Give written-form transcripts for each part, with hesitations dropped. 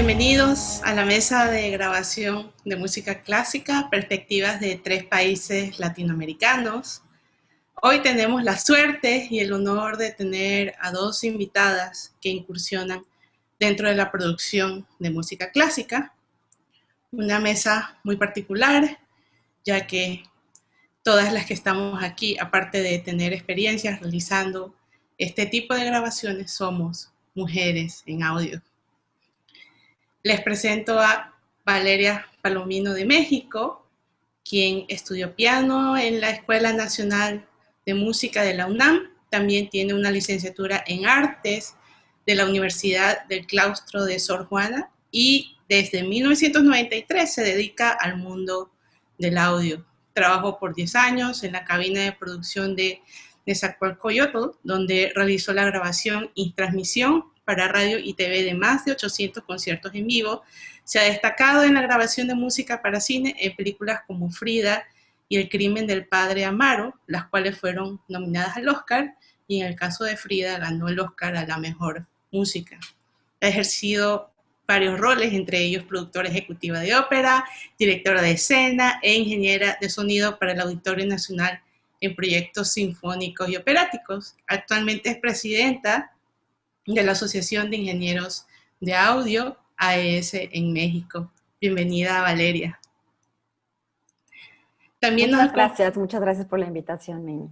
Bienvenidos a la mesa de grabación de música clásica, perspectivas de 3 países latinoamericanos. Hoy tenemos la suerte y el honor de tener a 2 invitadas que incursionan dentro de la producción de música clásica. Una mesa muy particular, ya que todas las que estamos aquí, aparte de tener experiencias realizando este tipo de grabaciones, somos mujeres en audio. Les presento a Valeria Palomino de México, quien estudió piano en la Escuela Nacional de Música de la UNAM. También tiene una licenciatura en Artes de la Universidad del Claustro de Sor Juana y desde 1993 se dedica al mundo del audio. Trabajó por 10 años en la cabina de producción de Nezahualcóyotl, donde realizó la grabación y transmisión para radio y TV de más de 800 conciertos en vivo. Se ha destacado en la grabación de música para cine en películas como Frida y El crimen del padre Amaro, las cuales fueron nominadas al Oscar, y en el caso de Frida ganó el Oscar a la mejor música. Ha ejercido varios roles, entre ellos productora ejecutiva de ópera, directora de escena e ingeniera de sonido para el Auditorio Nacional en proyectos sinfónicos y operáticos. Actualmente es presidenta de la Asociación de Ingenieros de Audio, AES, en México. Bienvenida, Valeria. También muchas gracias por la invitación, Mimi.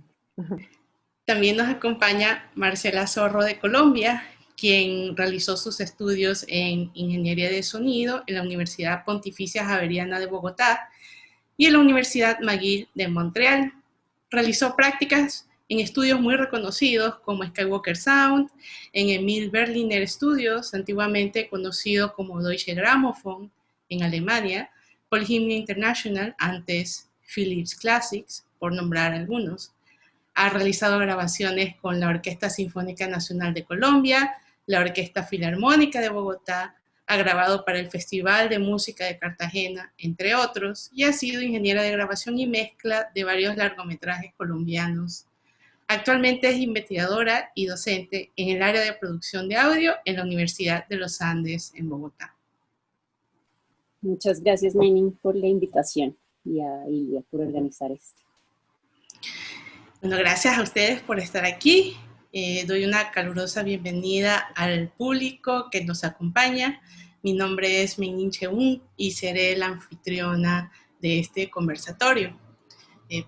También nos acompaña Marcela Zorro de Colombia, quien realizó sus estudios en Ingeniería de Sonido en la Universidad Pontificia Javeriana de Bogotá y en la Universidad McGill de Montreal. Realizó prácticas en estudios muy reconocidos como Skywalker Sound, en Emil Berliner Studios, antiguamente conocido como Deutsche Grammophon en Alemania, Polhymnia International, antes Philips Classics, por nombrar algunos. Ha realizado grabaciones con la Orquesta Sinfónica Nacional de Colombia, la Orquesta Filarmónica de Bogotá, ha grabado para el Festival de Música de Cartagena, entre otros, y ha sido ingeniera de grabación y mezcla de varios largometrajes colombianos. Actualmente es investigadora y docente en el área de producción de audio en la Universidad de los Andes en Bogotá. Muchas gracias, Menin, por la invitación y a Ilia por organizar esto. Bueno, gracias a ustedes por estar aquí. Doy una calurosa bienvenida al público que nos acompaña. Mi nombre es Menin Cheung y seré la anfitriona de este conversatorio.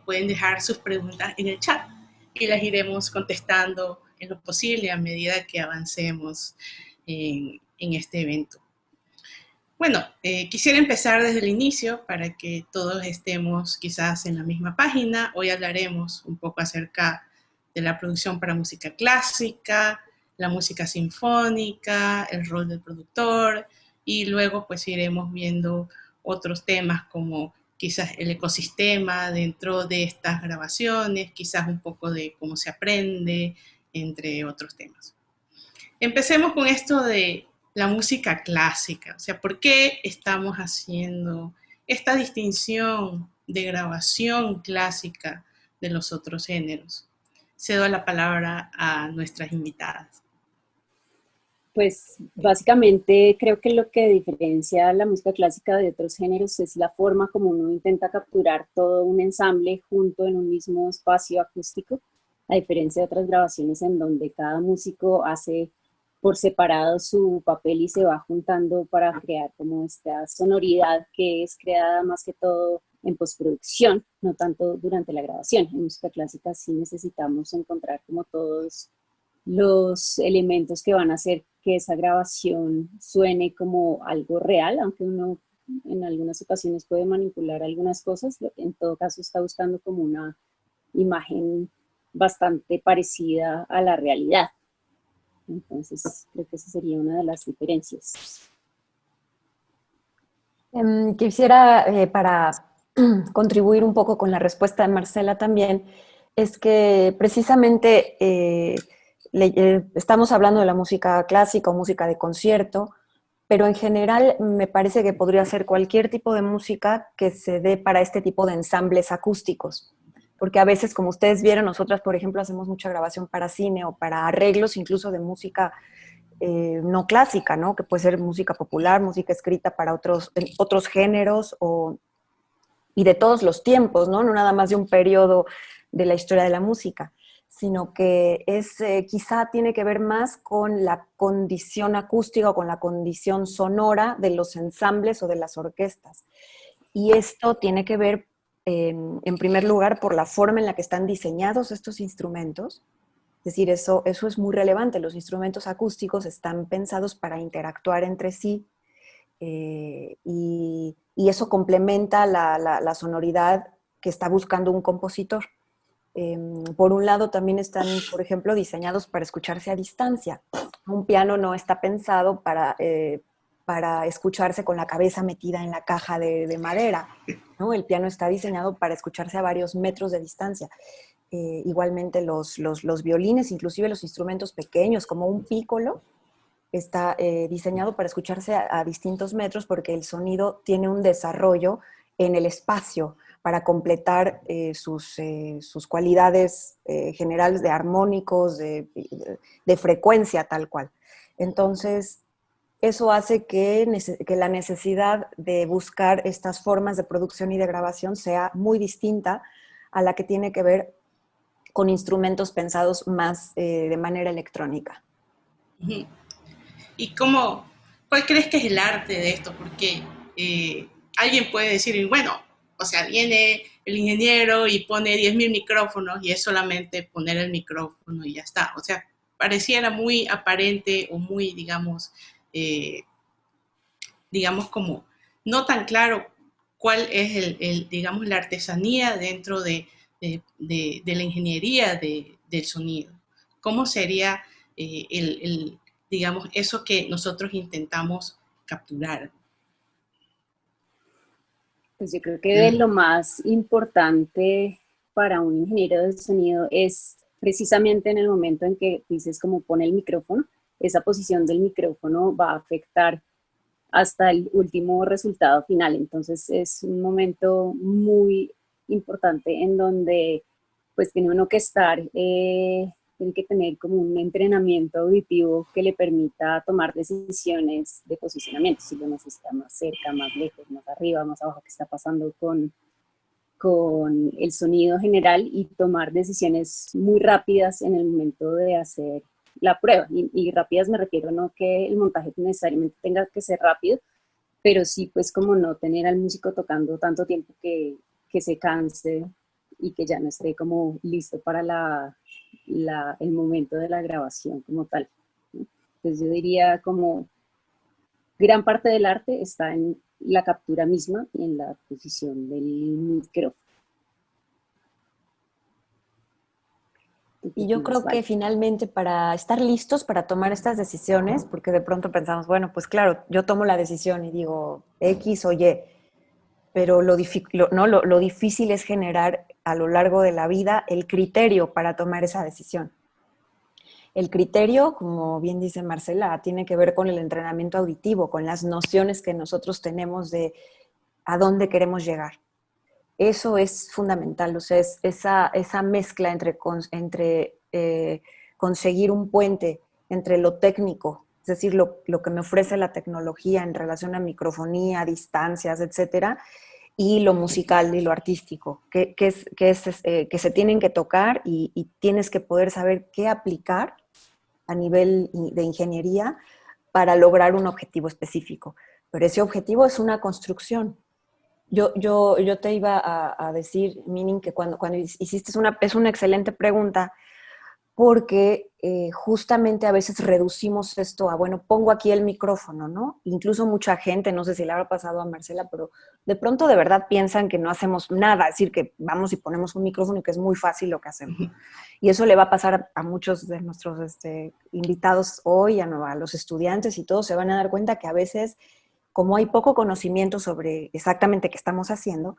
Pueden dejar sus preguntas en el chat y las iremos contestando en lo posible a medida que avancemos en este evento. Bueno, quisiera empezar desde el inicio para que todos estemos quizás en la misma página. Hoy hablaremos un poco acerca de la producción para música clásica, la música sinfónica, el rol del productor, y luego pues iremos viendo otros temas como quizás el ecosistema dentro de estas grabaciones, quizás un poco de cómo se aprende, entre otros temas. Empecemos con esto de la música clásica, o sea, ¿por qué estamos haciendo esta distinción de grabación clásica de los otros géneros? Cedo la palabra a nuestras invitadas. Pues básicamente creo que lo que diferencia la música clásica de otros géneros es la forma como uno intenta capturar todo un ensamble junto en un mismo espacio acústico, a diferencia de otras grabaciones en donde cada músico hace por separado su papel y se va juntando para crear como esta sonoridad que es creada más que todo en postproducción, no tanto durante la grabación. En música clásica sí necesitamos encontrar como todos los elementos que van a hacer que esa grabación suene como algo real, aunque uno en algunas ocasiones puede manipular algunas cosas, en todo caso está buscando como una imagen bastante parecida a la realidad. Entonces, creo que esa sería una de las diferencias. Quisiera, para contribuir un poco con la respuesta de Marcela también, es que precisamente estamos hablando de la música clásica o música de concierto, pero en general me parece que podría ser cualquier tipo de música que se dé para este tipo de ensambles acústicos. Porque a veces, como ustedes vieron, nosotras, por ejemplo, hacemos mucha grabación para cine o para arreglos incluso de música no clásica, ¿no? Que puede ser música popular, música escrita para otros géneros y de todos los tiempos, ¿no? No nada más de un periodo de la historia de la música, sino que quizá tiene que ver más con la condición acústica o con la condición sonora de los ensambles o de las orquestas. Y esto tiene que ver, en primer lugar, por la forma en la que están diseñados estos instrumentos. Es decir, eso es muy relevante. Los instrumentos acústicos están pensados para interactuar entre sí, y eso complementa la sonoridad que está buscando un compositor. Por un lado, también están, por ejemplo, diseñados para escucharse a distancia. Un piano no está pensado para escucharse con la cabeza metida en la caja de madera, ¿no? El piano está diseñado para escucharse a varios metros de distancia. Igualmente los violines, inclusive los instrumentos pequeños, como un pícolo, está diseñado para escucharse a distintos metros porque el sonido tiene un desarrollo en el espacio para completar sus cualidades generales de armónicos, de frecuencia tal cual. Entonces, eso hace que la necesidad de buscar estas formas de producción y de grabación sea muy distinta a la que tiene que ver con instrumentos pensados más de manera electrónica. Ujú. ¿Y cuál crees que es el arte de esto? Porque alguien puede decir, bueno, o sea, viene el ingeniero y pone 10.000 micrófonos y es solamente poner el micrófono y ya está. O sea, pareciera muy aparente o muy, digamos como no tan claro cuál es digamos, la artesanía dentro de la ingeniería del sonido. ¿Cómo sería digamos, eso que nosotros intentamos capturar? Pues yo creo que de lo más importante para un ingeniero de sonido es precisamente en el momento en que dices como pone el micrófono, esa posición del micrófono va a afectar hasta el último resultado final. Entonces es un momento muy importante en donde pues tiene uno que estar, tiene que tener como un entrenamiento auditivo que le permita tomar decisiones de posicionamiento, si lo necesita más cerca, más lejos, más arriba, más abajo, qué está pasando con el sonido general y tomar decisiones muy rápidas en el momento de hacer la prueba. Y rápidas me refiero no que el montaje necesariamente tenga que ser rápido, pero sí pues como no tener al músico tocando tanto tiempo que se canse y que ya no esté como listo para el momento de la grabación como tal, ¿no? Entonces yo diría como gran parte del arte está en la captura misma y en la posición del micrófono. Y yo creo que finalmente para estar listos para tomar estas decisiones, porque de pronto pensamos, bueno, pues claro, yo tomo la decisión y digo X o Y, pero lo difícil es generar a lo largo de la vida el criterio para tomar esa decisión. El criterio, como bien dice Marcela, tiene que ver con el entrenamiento auditivo, con las nociones que nosotros tenemos de a dónde queremos llegar. Eso es fundamental, o sea, es esa mezcla entre conseguir un puente entre lo técnico, es decir, lo que me ofrece la tecnología en relación a microfonía, distancias, etcétera, y lo musical y lo artístico, que se tienen que tocar y tienes que poder saber qué aplicar a nivel de ingeniería para lograr un objetivo específico. Pero ese objetivo es una construcción. Yo te iba a decir, Minin, que cuando hiciste es una excelente pregunta, porque justamente a veces reducimos esto a, bueno, pongo aquí el micrófono, ¿no? Incluso mucha gente, no sé si le habrá pasado a Marcela, pero de pronto de verdad piensan que no hacemos nada, es decir, que vamos y ponemos un micrófono y que es muy fácil lo que hacemos. Y eso le va a pasar a muchos de nuestros invitados hoy, a los estudiantes y todos se van a dar cuenta que a veces, como hay poco conocimiento sobre exactamente qué estamos haciendo,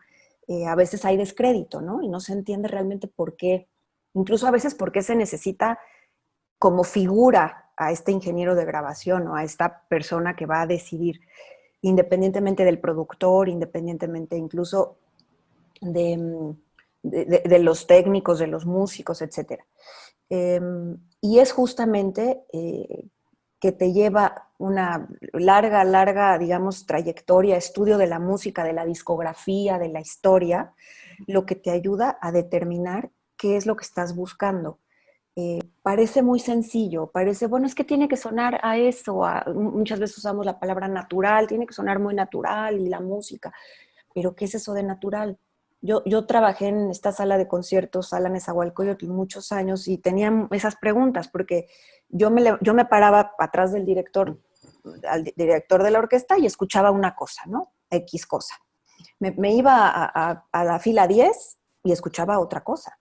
a veces hay descrédito, ¿no? Y no se entiende realmente por qué, incluso a veces por qué se necesita como figura a este ingeniero de grabación o a esta persona que va a decidir, independientemente del productor, independientemente incluso de los técnicos, de los músicos, etc. Y es justamente que te lleva una larga, digamos, trayectoria, estudio de la música, de la discografía, de la historia, lo que te ayuda a determinar qué es lo que estás buscando. Parece muy sencillo, parece, bueno, es que tiene que sonar a eso, muchas veces usamos la palabra natural, tiene que sonar muy natural y la música, pero ¿qué es eso de natural? Yo trabajé en esta sala de conciertos, Sala Nezahualcóyotl, muchos años y tenía esas preguntas, porque yo me paraba atrás del director, al director de la orquesta y escuchaba una cosa, ¿no? X cosa. Me iba a la fila 10 y escuchaba otra cosa.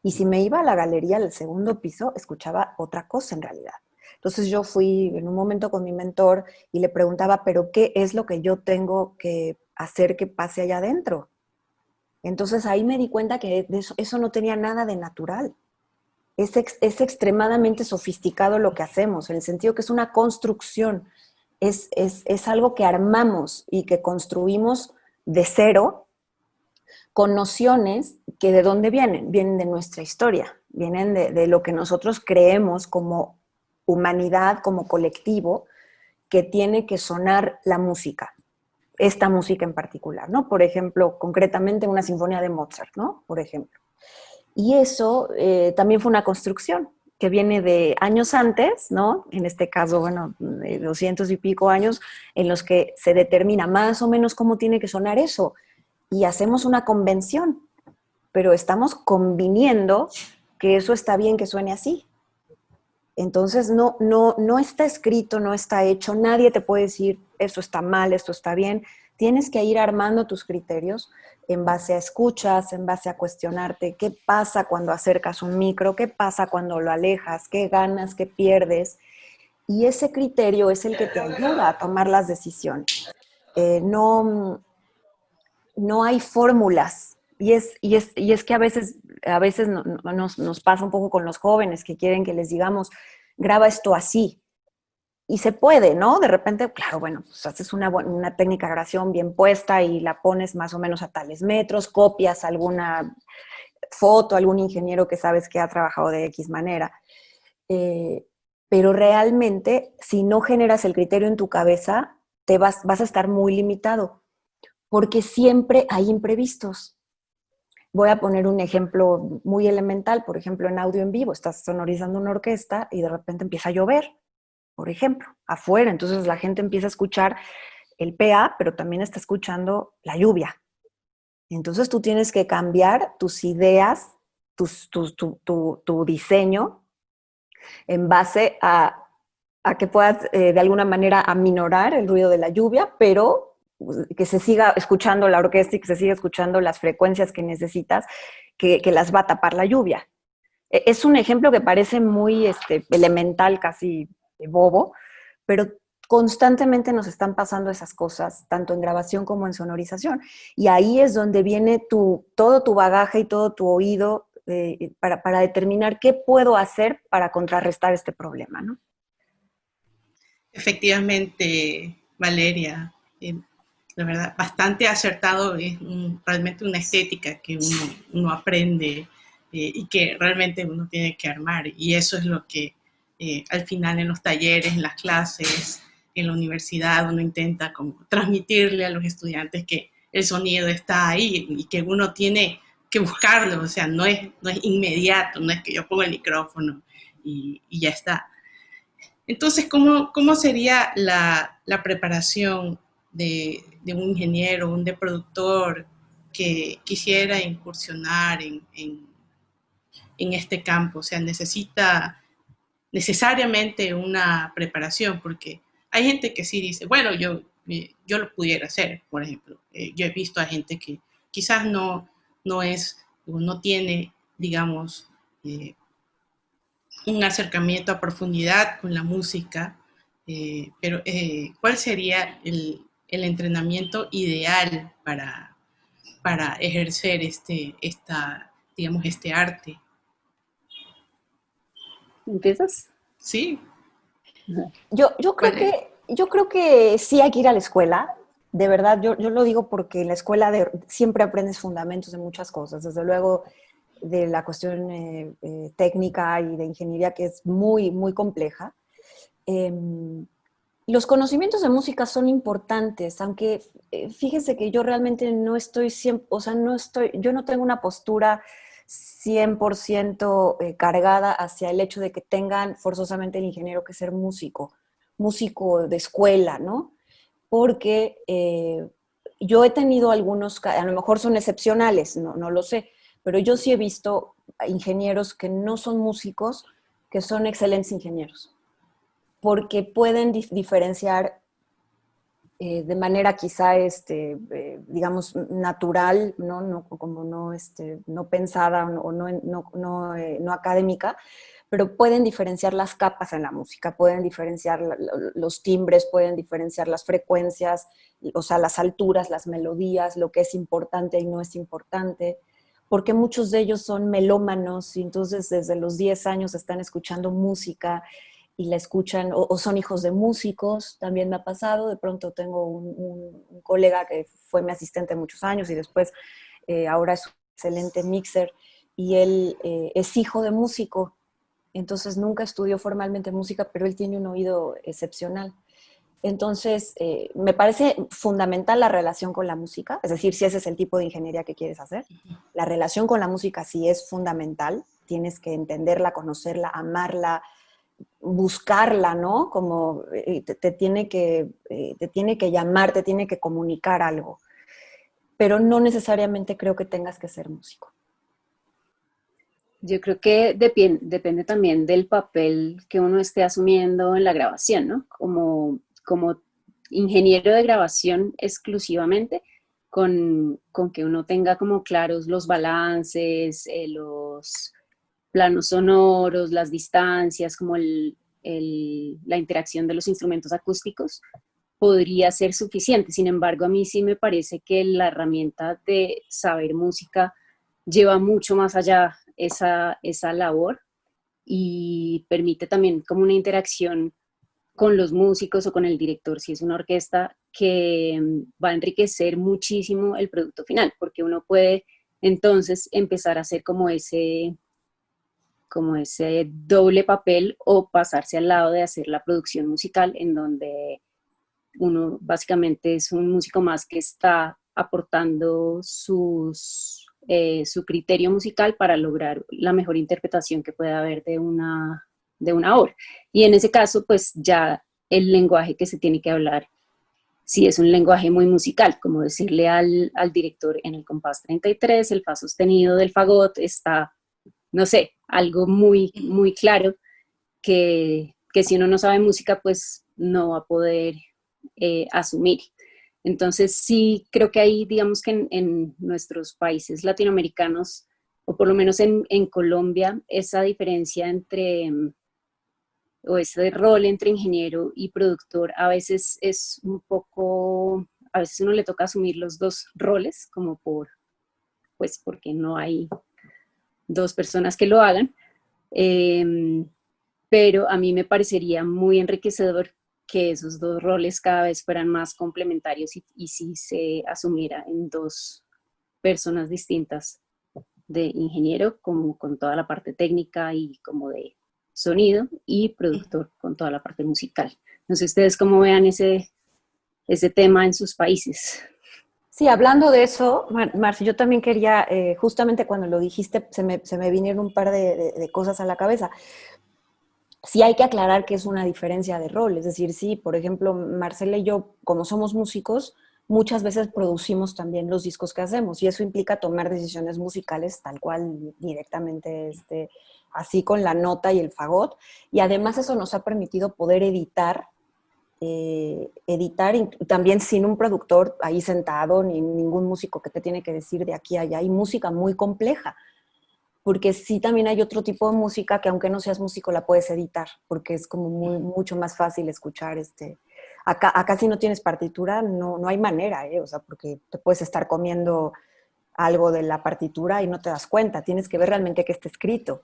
Y si me iba a la galería del segundo piso, escuchaba otra cosa en realidad. Entonces yo fui en un momento con mi mentor y le preguntaba, pero ¿qué es lo que yo tengo que hacer que pase allá adentro? Entonces ahí me di cuenta que eso no tenía nada de natural. Es extremadamente sofisticado lo que hacemos, en el sentido que es una construcción, es algo que armamos y que construimos de cero, con nociones que de dónde vienen, vienen de nuestra historia, vienen de lo que nosotros creemos como humanidad, como colectivo, que tiene que sonar la música, esta música en particular, ¿no? Por ejemplo, concretamente una sinfonía de Mozart, ¿no? Por ejemplo. Y eso también fue una construcción que viene de años antes, ¿no? En este caso, bueno, de 200 y pico años, en los que se determina más o menos cómo tiene que sonar eso. Y hacemos una convención, pero estamos conviniendo que eso está bien que suene así. Entonces no está escrito, no está hecho, nadie te puede decir esto está mal, esto está bien. Tienes que ir armando tus criterios en base a escuchas, en base a cuestionarte qué pasa cuando acercas un micro, qué pasa cuando lo alejas, qué ganas, qué pierdes. Y ese criterio es el que te ayuda a tomar las decisiones. No hay fórmulas. Y es que a veces nos pasa un poco con los jóvenes que quieren que les digamos, graba esto así. Y se puede, ¿no? De repente, claro, bueno, pues haces una técnica de grabación bien puesta y la pones más o menos a tales metros, copias alguna foto, algún ingeniero que sabes que ha trabajado de X manera. Eh, pero realmente, si no generas el criterio en tu cabeza, vas a estar muy limitado, porque siempre hay imprevistos. Voy a poner un ejemplo muy elemental, por ejemplo, en audio en vivo, estás sonorizando una orquesta y de repente empieza a llover, por ejemplo, afuera, entonces la gente empieza a escuchar el PA, pero también está escuchando la lluvia. Entonces tú tienes que cambiar tus ideas, tu diseño en base a que puedas de alguna manera aminorar el ruido de la lluvia, pero que se siga escuchando la orquesta y que se siga escuchando las frecuencias que necesitas, que las va a tapar la lluvia. Es un ejemplo que parece muy elemental, casi bobo, pero constantemente nos están pasando esas cosas, tanto en grabación como en sonorización. Y ahí es donde viene todo tu bagaje y todo tu oído para determinar qué puedo hacer para contrarrestar este problema, ¿no? Efectivamente, Valeria, la verdad, bastante acertado, es realmente una estética que uno aprende y que realmente uno tiene que armar. Y eso es lo que al final en los talleres, en las clases, en la universidad, uno intenta como transmitirle a los estudiantes que el sonido está ahí y que uno tiene que buscarlo, o sea, no es inmediato, no es que yo pongo el micrófono y ya está. Entonces, ¿cómo sería la preparación de un ingeniero, de productor que quisiera incursionar en este campo? O sea, necesita necesariamente una preparación, porque hay gente que sí dice, bueno, yo lo pudiera hacer, por ejemplo. Yo he visto a gente que quizás no tiene, digamos, un acercamiento a profundidad con la música, pero ¿cuál sería entrenamiento ideal para ejercer digamos, este arte? ¿Empiezas? Sí, Yo creo ¿cuál es? yo creo que sí hay que ir a la escuela. De verdad, yo lo digo porque en la escuela siempre aprendes fundamentos de muchas cosas. Desde luego de la cuestión técnica y de ingeniería, que es muy, muy compleja. Em, los conocimientos de música son importantes, aunque fíjese que yo realmente no estoy siempre, o sea, yo no tengo una postura 100% cargada hacia el hecho de que tengan forzosamente el ingeniero que ser músico de escuela, ¿no? Porque yo he tenido algunos, a lo mejor son excepcionales, no lo sé, pero yo sí he visto ingenieros que no son músicos, que son excelentes ingenieros, porque pueden diferenciar de manera quizá, digamos, natural, ¿no? No, como no, no pensada o no académica, pero pueden diferenciar las capas en la música, pueden diferenciar los timbres, pueden diferenciar las frecuencias, o sea, las alturas, las melodías, lo que es importante y no es importante, porque muchos de ellos son melómanos y entonces desde los 10 años están escuchando música y la escuchan, o son hijos de músicos, también me ha pasado, de pronto tengo un colega que fue mi asistente muchos años y después ahora es un excelente mixer y él es hijo de músico, entonces nunca estudió formalmente música, pero él tiene un oído excepcional. Entonces, me parece fundamental la relación con la música, es decir, si ese es el tipo de ingeniería que quieres hacer, la relación con la música sí es fundamental, tienes que entenderla, conocerla, amarla, buscarla, ¿no? Como te tiene que llamar, te tiene que comunicar algo, pero no necesariamente creo que tengas que ser músico. Yo creo que depende también del papel que uno esté asumiendo en la grabación, ¿no? Como ingeniero de grabación exclusivamente, con que uno tenga como claros los balances, los planos sonoros, las distancias, como la interacción de los instrumentos acústicos, podría ser suficiente. Sin embargo, a mí sí me parece que la herramienta de saber música lleva mucho más allá esa labor y permite también como una interacción con los músicos o con el director, si es una orquesta, que va a enriquecer muchísimo el producto final, porque uno puede entonces empezar a hacer como ese doble papel o pasarse al lado de hacer la producción musical en donde uno básicamente es un músico más que está aportando su criterio musical para lograr la mejor interpretación que pueda haber de una obra. Y en ese caso, pues ya el lenguaje que se tiene que hablar, si es un lenguaje muy musical, como decirle al director en el compás 33, el fa sostenido del fagot está, no sé, algo muy, muy claro que si uno no sabe música, pues no va a poder asumir. Entonces sí creo que ahí, digamos que en nuestros países latinoamericanos, o por lo menos en Colombia, esa diferencia entre, o ese rol entre ingeniero y productor a veces es un poco, a veces uno le toca asumir los dos roles, como pues porque no hay dos personas que lo hagan. Pero a mí me parecería muy enriquecedor que esos dos roles cada vez fueran más complementarios y si se asumiera en dos personas distintas de ingeniero, como con toda la parte técnica y como de sonido, y productor con toda la parte musical. No sé ustedes cómo vean ese tema en sus países. Sí, hablando de eso, Marci, yo también quería, justamente cuando lo dijiste, se me vinieron un par de cosas a la cabeza. Sí hay que aclarar que es una diferencia de rol, es decir, sí, por ejemplo, Marcela y yo, como somos músicos, muchas veces producimos también los discos que hacemos y eso implica tomar decisiones musicales tal cual directamente, así con la nota y el fagot, y además eso nos ha permitido poder editar también sin un productor ahí sentado, ni ningún músico que te tiene que decir de aquí a allá, y música muy compleja porque sí también hay otro tipo de música que aunque no seas músico la puedes editar, porque es como mucho más fácil escuchar Acá si no tienes partitura no hay manera, o sea, porque te puedes estar comiendo algo de la partitura y no te das cuenta, tienes que ver realmente qué está escrito.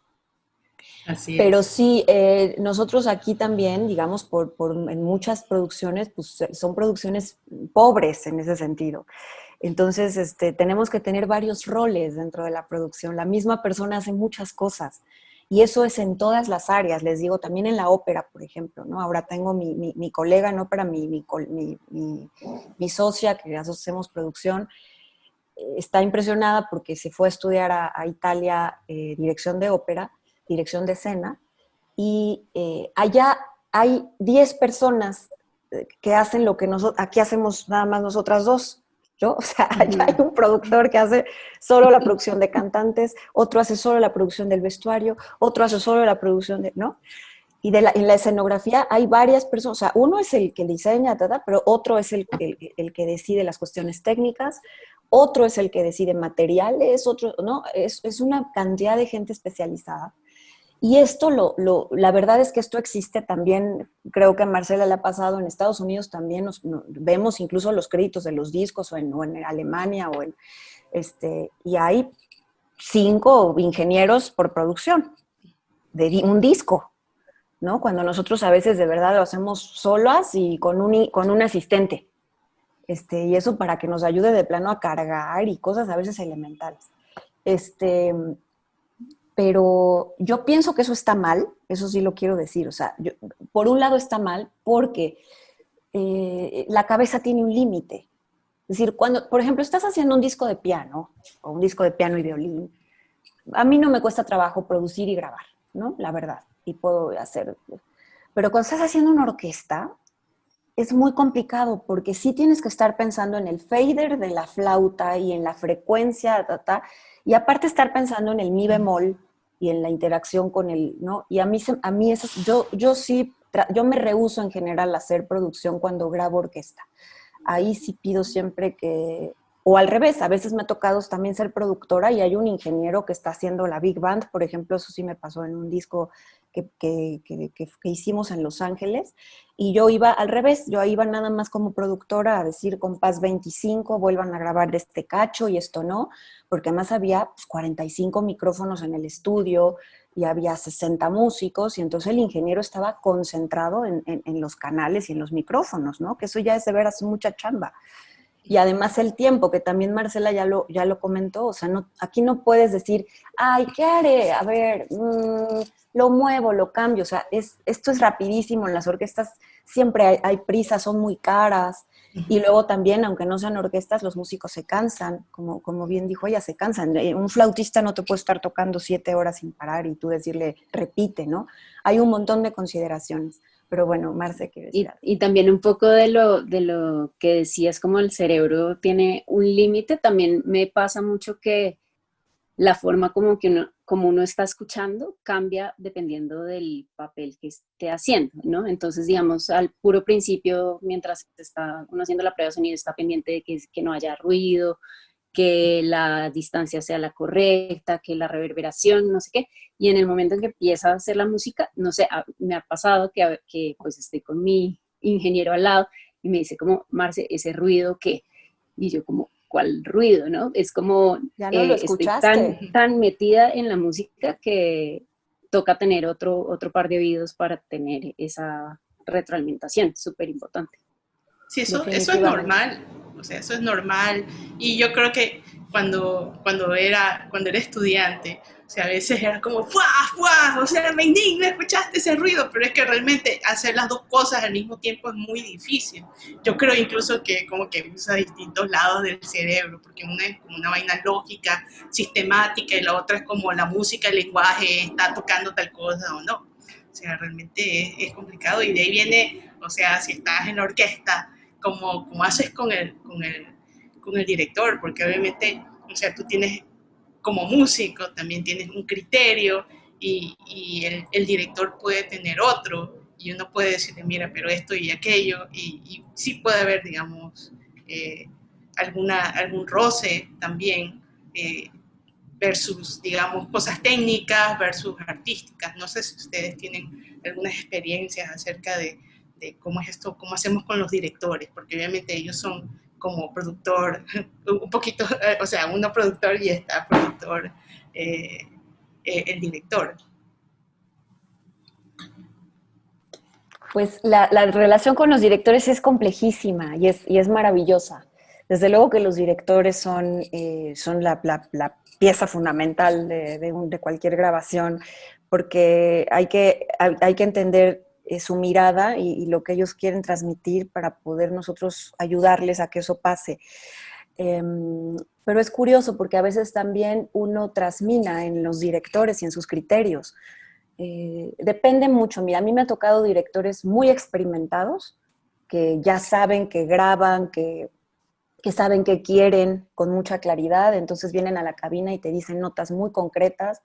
Así Pero es. sí, nosotros aquí también, digamos, en muchas producciones, pues son producciones pobres en ese sentido. Entonces, tenemos que tener varios roles dentro de la producción. La misma persona hace muchas cosas. Y eso es en todas las áreas, les digo, también en la ópera, por ejemplo, ¿no? Ahora tengo mi colega en ópera, mi socia, que hacemos producción, está impresionada porque se fue a estudiar a Italia dirección de ópera, dirección de escena, y allá hay 10 personas que hacen lo que nosotros, aquí hacemos nada más nosotras dos, ¿yo? O sea, allá hay un productor que hace solo la producción de cantantes, otro hace solo la producción del vestuario, otro hace solo la producción de, ¿no? Y en la escenografía hay varias personas, o sea, uno es el que diseña, pero otro es el que decide las cuestiones técnicas, otro es el que decide materiales, otro, ¿no? Es una cantidad de gente especializada. Y esto, la verdad es que esto existe también, creo que a Marcela le ha pasado en Estados Unidos también, vemos incluso los créditos de los discos o en Alemania, y hay 5 ingenieros por producción de un disco, ¿no? Cuando nosotros a veces de verdad lo hacemos solas y con un asistente. Y eso para que nos ayude de plano a cargar y cosas a veces elementales. Pero yo pienso que eso está mal, eso sí lo quiero decir. O sea, por un lado está mal porque la cabeza tiene un límite. Es decir, cuando, por ejemplo, estás haciendo un disco de piano o un disco de piano y violín, a mí no me cuesta trabajo producir y grabar, ¿no? La verdad, y puedo hacer. Pero cuando estás haciendo una orquesta, es muy complicado porque sí tienes que estar pensando en el fader de la flauta y en la frecuencia, y aparte estar pensando en el mi bemol y en la interacción con el, ¿no? Y a mí eso, yo me rehúso en general a hacer producción cuando grabo orquesta. Ahí sí pido siempre que, o al revés, a veces me ha tocado también ser productora y hay un ingeniero que está haciendo la big band, por ejemplo, eso sí me pasó en un disco que hicimos en Los Ángeles, y yo iba al revés, yo iba nada más como productora a decir compás 25, vuelvan a grabar de este cacho y esto no, porque además había 45 micrófonos en el estudio y había 60 músicos, y entonces el ingeniero estaba concentrado en los canales y en los micrófonos, ¿no? Que eso ya es de veras mucha chamba. Y además el tiempo, que también Marcela ya lo comentó, o sea, aquí no puedes decir, ay, ¿qué haré? A ver, lo muevo, lo cambio, o sea, esto es rapidísimo, en las orquestas siempre hay prisa, son muy caras, y luego también, aunque no sean orquestas, los músicos se cansan, como bien dijo ella, se cansan. Un flautista no te puede estar tocando 7 horas sin parar y tú decirle, repite, ¿no? Hay un montón de consideraciones. Pero bueno, Marce, ¿qué decir? Y también un poco de lo que decías, como el cerebro tiene un límite, también me pasa mucho que la forma como uno está escuchando cambia dependiendo del papel que esté haciendo, ¿no? Entonces, digamos, al puro principio, mientras está uno haciendo la prueba de sonido, está pendiente de que no haya ruido, que la distancia sea la correcta, que la reverberación, no sé qué. Y en el momento en que empieza a hacer la música, no sé, me ha pasado que pues estoy con mi ingeniero al lado y me dice como, Marce, ese ruido, ¿qué? Y yo como, ¿cuál ruido, no? Es como, Ya no lo estoy escuchaste. tan metida en la música que toca tener otro par de oídos para tener esa retroalimentación, súper importante. Sí, eso es Definitivamente. normal, o sea, eso es normal. Y yo creo que cuando era estudiante, o sea, a veces era como, ¡fuah, fuah! O sea, me indigna, escuchaste ese ruido, pero es que realmente hacer las dos cosas al mismo tiempo es muy difícil. Yo creo incluso que como que usa distintos lados del cerebro, porque una es como una vaina lógica, sistemática, y la otra es como la música, el lenguaje, está tocando tal cosa o no. O sea, realmente es complicado y de ahí viene, o sea, si estás en la orquesta, como haces con el director, porque obviamente, o sea, tú tienes como músico, también tienes un criterio y el director puede tener otro y uno puede decirle, mira, pero esto y aquello, y sí puede haber, digamos, eh, algún roce también, versus, digamos, cosas técnicas versus artísticas. No sé si ustedes tienen algunas experiencias acerca de cómo es esto, cómo hacemos con los directores, porque obviamente ellos son como productor, un poquito, o sea, uno productor y está productor, el director. Pues la relación con los directores es complejísima y es maravillosa. Desde luego que los directores son la pieza fundamental de cualquier grabación, porque hay que entender su mirada y lo que ellos quieren transmitir para poder nosotros ayudarles a que eso pase. Pero es curioso porque a veces también uno trasmina en los directores y en sus criterios. Depende mucho. Mira, a mí me ha tocado directores muy experimentados que ya saben que graban, que saben que quieren con mucha claridad, entonces vienen a la cabina y te dicen notas muy concretas,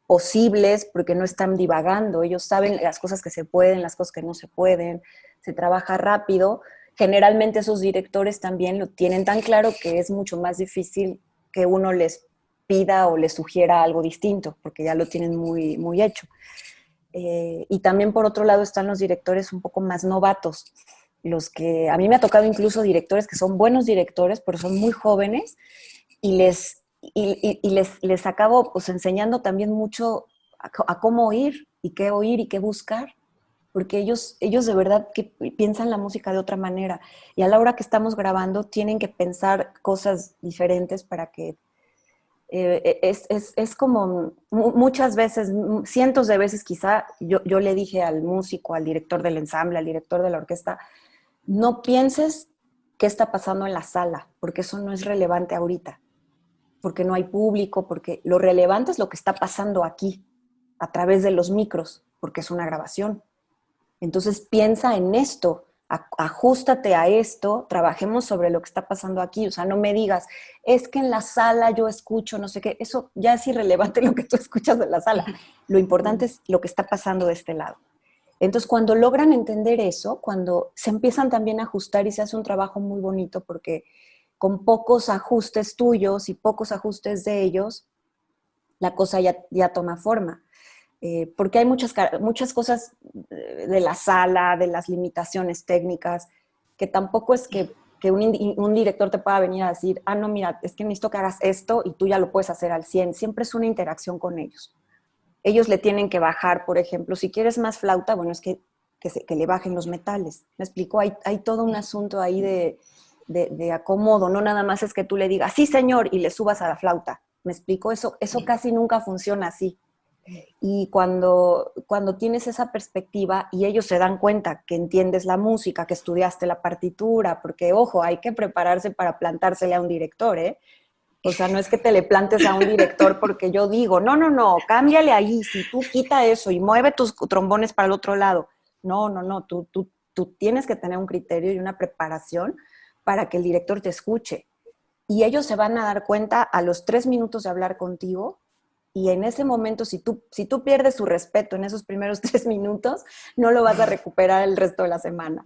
posibles, porque no están divagando, ellos saben las cosas que se pueden, las cosas que no se pueden, se trabaja rápido. Generalmente esos directores también lo tienen tan claro que es mucho más difícil que uno les pida o les sugiera algo distinto, porque ya lo tienen muy, muy hecho. Y también por otro lado están los directores un poco más novatos, los que a mí me ha tocado incluso directores que son buenos directores, pero son muy jóvenes y les acabo pues enseñando también mucho a cómo oír y qué buscar, porque ellos de verdad que piensan la música de otra manera y a la hora que estamos grabando tienen que pensar cosas diferentes para que es como muchas veces, cientos de veces quizá, yo le dije al músico, al director del ensamble, al director de la orquesta, no pienses qué está pasando en la sala, porque eso no es relevante ahorita, porque no hay público, porque lo relevante es lo que está pasando aquí, a través de los micros, porque es una grabación. Entonces piensa en esto, ajustate a esto, trabajemos sobre lo que está pasando aquí. O sea, no me digas, es que en la sala yo escucho no sé qué, eso ya es irrelevante lo que tú escuchas de la sala. Lo importante es lo que está pasando de este lado. Entonces, cuando logran entender eso, cuando se empiezan también a ajustar y se hace un trabajo muy bonito porque con pocos ajustes tuyos y pocos ajustes de ellos, la cosa ya toma forma. Porque hay muchas cosas de la sala, de las limitaciones técnicas, que tampoco es que un director te pueda venir a decir, no, mira, es que necesito que hagas esto y tú ya lo puedes hacer al 100. Siempre es una interacción con ellos. Ellos le tienen que bajar, por ejemplo, si quieres más flauta, bueno, es que le bajen los metales. ¿Me explico? Hay todo un asunto ahí de acomodo, no nada más es que tú le digas, sí, señor, y le subas a la flauta. ¿Me explico? Eso casi nunca funciona así. Y cuando tienes esa perspectiva y ellos se dan cuenta que entiendes la música, que estudiaste la partitura, porque, ojo, hay que prepararse para plantársele a un director, ¿eh? O sea, no es que te le plantes a un director porque yo digo, no, cámbiale ahí, si tú quita eso y mueve tus trombones para el otro lado. No, tú tienes que tener un criterio y una preparación para que el director te escuche. Y ellos se van a dar cuenta a los 3 minutos de hablar contigo y en ese momento, si tú pierdes su respeto en esos primeros 3 minutos, no lo vas a recuperar el resto de la semana.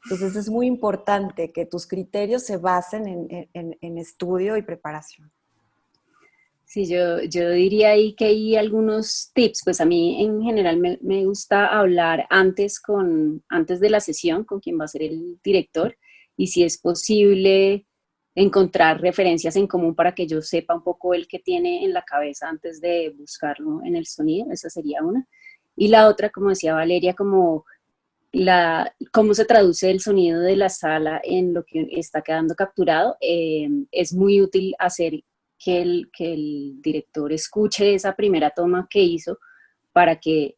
Entonces es muy importante que tus criterios se basen en estudio y preparación. Sí, yo diría ahí que hay algunos tips. Pues a mí en general me gusta hablar antes de la sesión con quien va a ser el director y si es posible encontrar referencias en común para que yo sepa un poco el que tiene en la cabeza antes de buscarlo en el sonido. Esa sería una. Y la otra, como decía Valeria, como cómo se traduce el sonido de la sala en lo que está quedando capturado. Es muy útil hacer que el director escuche esa primera toma que hizo para que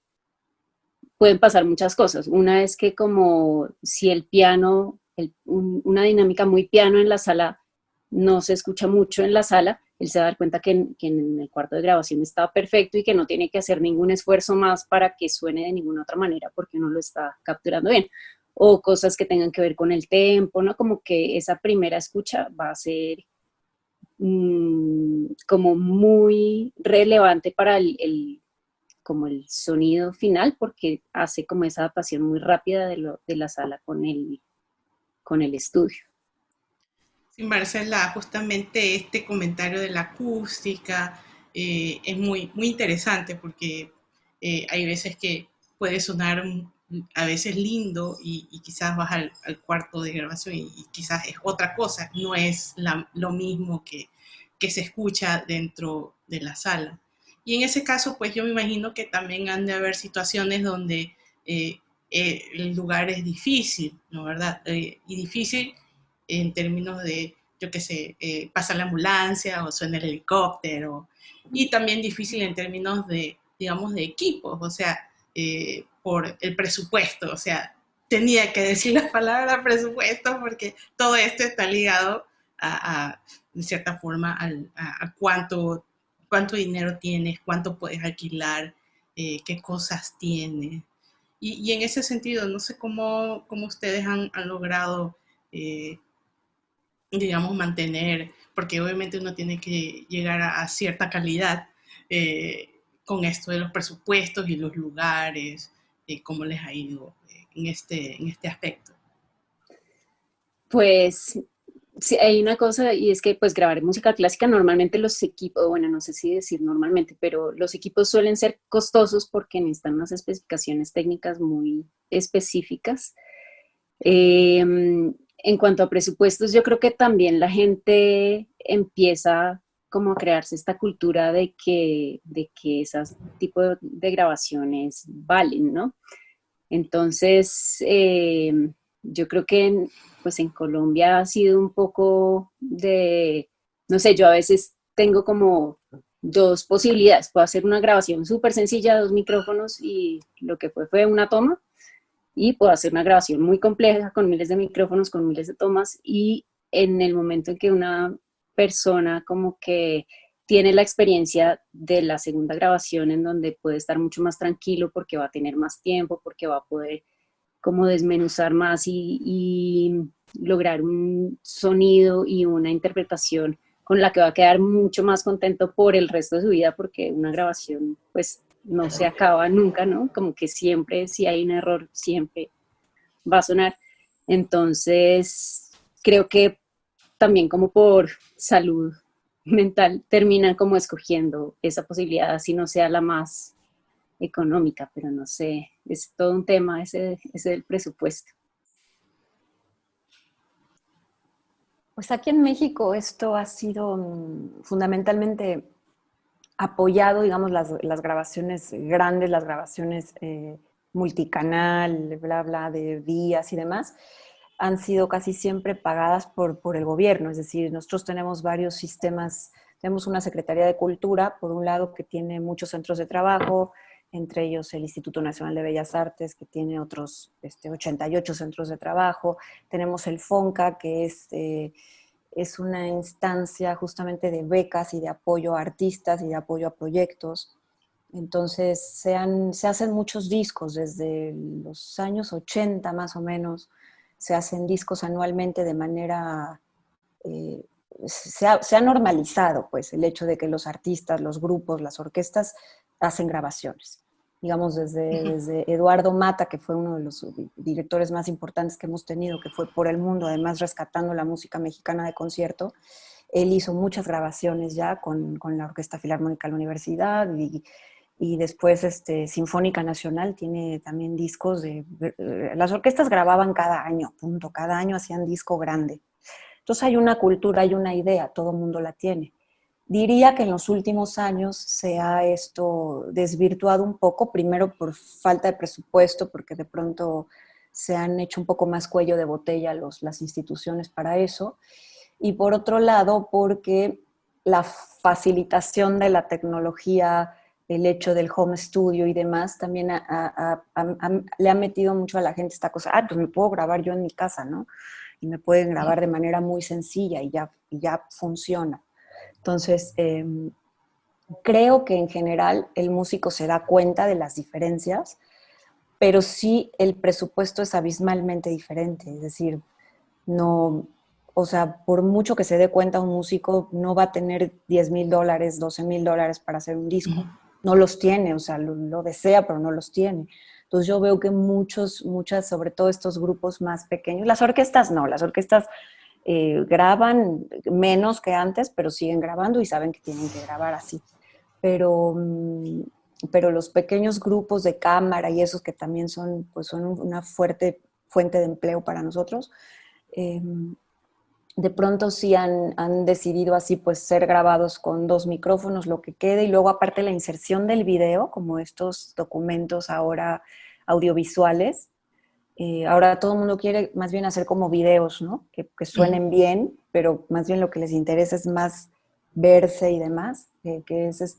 pueden pasar muchas cosas. Una es que como si el piano, una dinámica muy piano en la sala no se escucha mucho en la sala, él se va a dar cuenta que en el cuarto de grabación está perfecto y que no tiene que hacer ningún esfuerzo más para que suene de ninguna otra manera porque no lo está capturando bien. O cosas que tengan que ver con el tempo, ¿no? Como que esa primera escucha va a ser como muy relevante para como el sonido final porque hace como esa adaptación muy rápida de la sala con el estudio. Sí, Marcela, justamente este comentario de la acústica es muy interesante porque hay veces que puede sonar a veces lindo y quizás vas al cuarto de grabación y quizás es otra cosa, no es lo mismo que se escucha dentro de la sala. Y en ese caso, pues yo me imagino que también han de haber situaciones donde el lugar es difícil, ¿no? ¿Verdad? Y difícil en términos de, yo qué sé, pasa la ambulancia o suena el helicóptero. Y también difícil en términos digamos, de equipos, o sea, por el presupuesto, o sea, tenía que decir la palabra presupuesto porque todo esto está ligado de cierta forma, a cuánto dinero tienes, cuánto puedes alquilar, qué cosas tienes. Y en ese sentido, no sé cómo ustedes han logrado, eh, digamos, mantener, porque obviamente uno tiene que llegar a cierta calidad eh, con esto de los presupuestos y los lugares, cómo les ha ido en este aspecto. Pues sí, hay una cosa y es que pues grabar música clásica normalmente los equipos, bueno, no sé si decir normalmente, pero los equipos suelen ser costosos porque necesitan unas especificaciones técnicas muy específicas. En cuanto a presupuestos, yo creo que también la gente empieza como a crearse esta cultura de que esos tipos de grabaciones valen, ¿no? Entonces, yo creo que pues en Colombia ha sido un poco de, no sé, yo a veces tengo como dos posibilidades. Puedo hacer una grabación súper sencilla, dos micrófonos y lo que fue una toma. Y puedo hacer una grabación muy compleja con miles de micrófonos, con miles de tomas. Y en el momento en que una persona como que tiene la experiencia de la segunda grabación en donde puede estar mucho más tranquilo porque va a tener más tiempo, porque va a poder como desmenuzar más y lograr un sonido y una interpretación con la que va a quedar mucho más contento por el resto de su vida, porque una grabación pues no se acaba nunca, ¿no? Como que siempre, si hay un error, siempre va a sonar. Entonces, creo que también como por salud mental terminan como escogiendo esa posibilidad, así no sea la más económica, pero no sé, es todo un tema ese del presupuesto. Pues aquí en México esto ha sido fundamentalmente apoyado, digamos, las grabaciones grandes, las grabaciones multicanal, bla, bla, de vías y demás, han sido casi siempre pagadas por el gobierno. Es decir, nosotros tenemos varios sistemas, tenemos una Secretaría de Cultura, por un lado, que tiene muchos centros de trabajo, entre ellos el Instituto Nacional de Bellas Artes, que tiene otros 88 centros de trabajo. Tenemos el FONCA, que es una instancia justamente de becas y de apoyo a artistas y de apoyo a proyectos. Entonces se hacen muchos discos desde los años 80 más o menos, se hacen discos anualmente de manera, eh, se ha normalizado pues el hecho de que los artistas, los grupos, las orquestas hacen grabaciones. Digamos, desde Eduardo Mata, que fue uno de los directores más importantes que hemos tenido, que fue por el mundo, además rescatando la música mexicana de concierto, él hizo muchas grabaciones ya con la Orquesta Filarmónica de la Universidad y después Sinfónica Nacional tiene también discos de... Las orquestas grababan cada año, punto, cada año hacían disco grande. Entonces hay una cultura, hay una idea, todo el mundo la tiene. Diría que en los últimos años se ha esto desvirtuado un poco, primero por falta de presupuesto, porque de pronto se han hecho un poco más cuello de botella las instituciones para eso, y por otro lado porque la facilitación de la tecnología, el hecho del home studio y demás, también le ha metido mucho a la gente esta cosa, pues me puedo grabar yo en mi casa, ¿no? Y me pueden grabar de manera muy sencilla y ya funciona. Entonces, creo que en general el músico se da cuenta de las diferencias, pero sí el presupuesto es abismalmente diferente. Es decir, no, o sea, por mucho que se dé cuenta un músico, no va a tener $10,000, $12,000 para hacer un disco. No los tiene, o sea, lo desea, pero no los tiene. Entonces yo veo que muchas, sobre todo estos grupos más pequeños, las orquestas no, las orquestas graban menos que antes, pero siguen grabando y saben que tienen que grabar así. Pero, pero los pequeños grupos de cámara y esos que también son una fuerte fuente de empleo para nosotros, de pronto sí han decidido así pues ser grabados con 2 micrófonos, lo que quede, y luego aparte la inserción del video, como estos documentos ahora audiovisuales. Ahora todo el mundo quiere más bien hacer como videos, ¿no? Que suenen bien, pero más bien lo que les interesa es más verse y demás, que es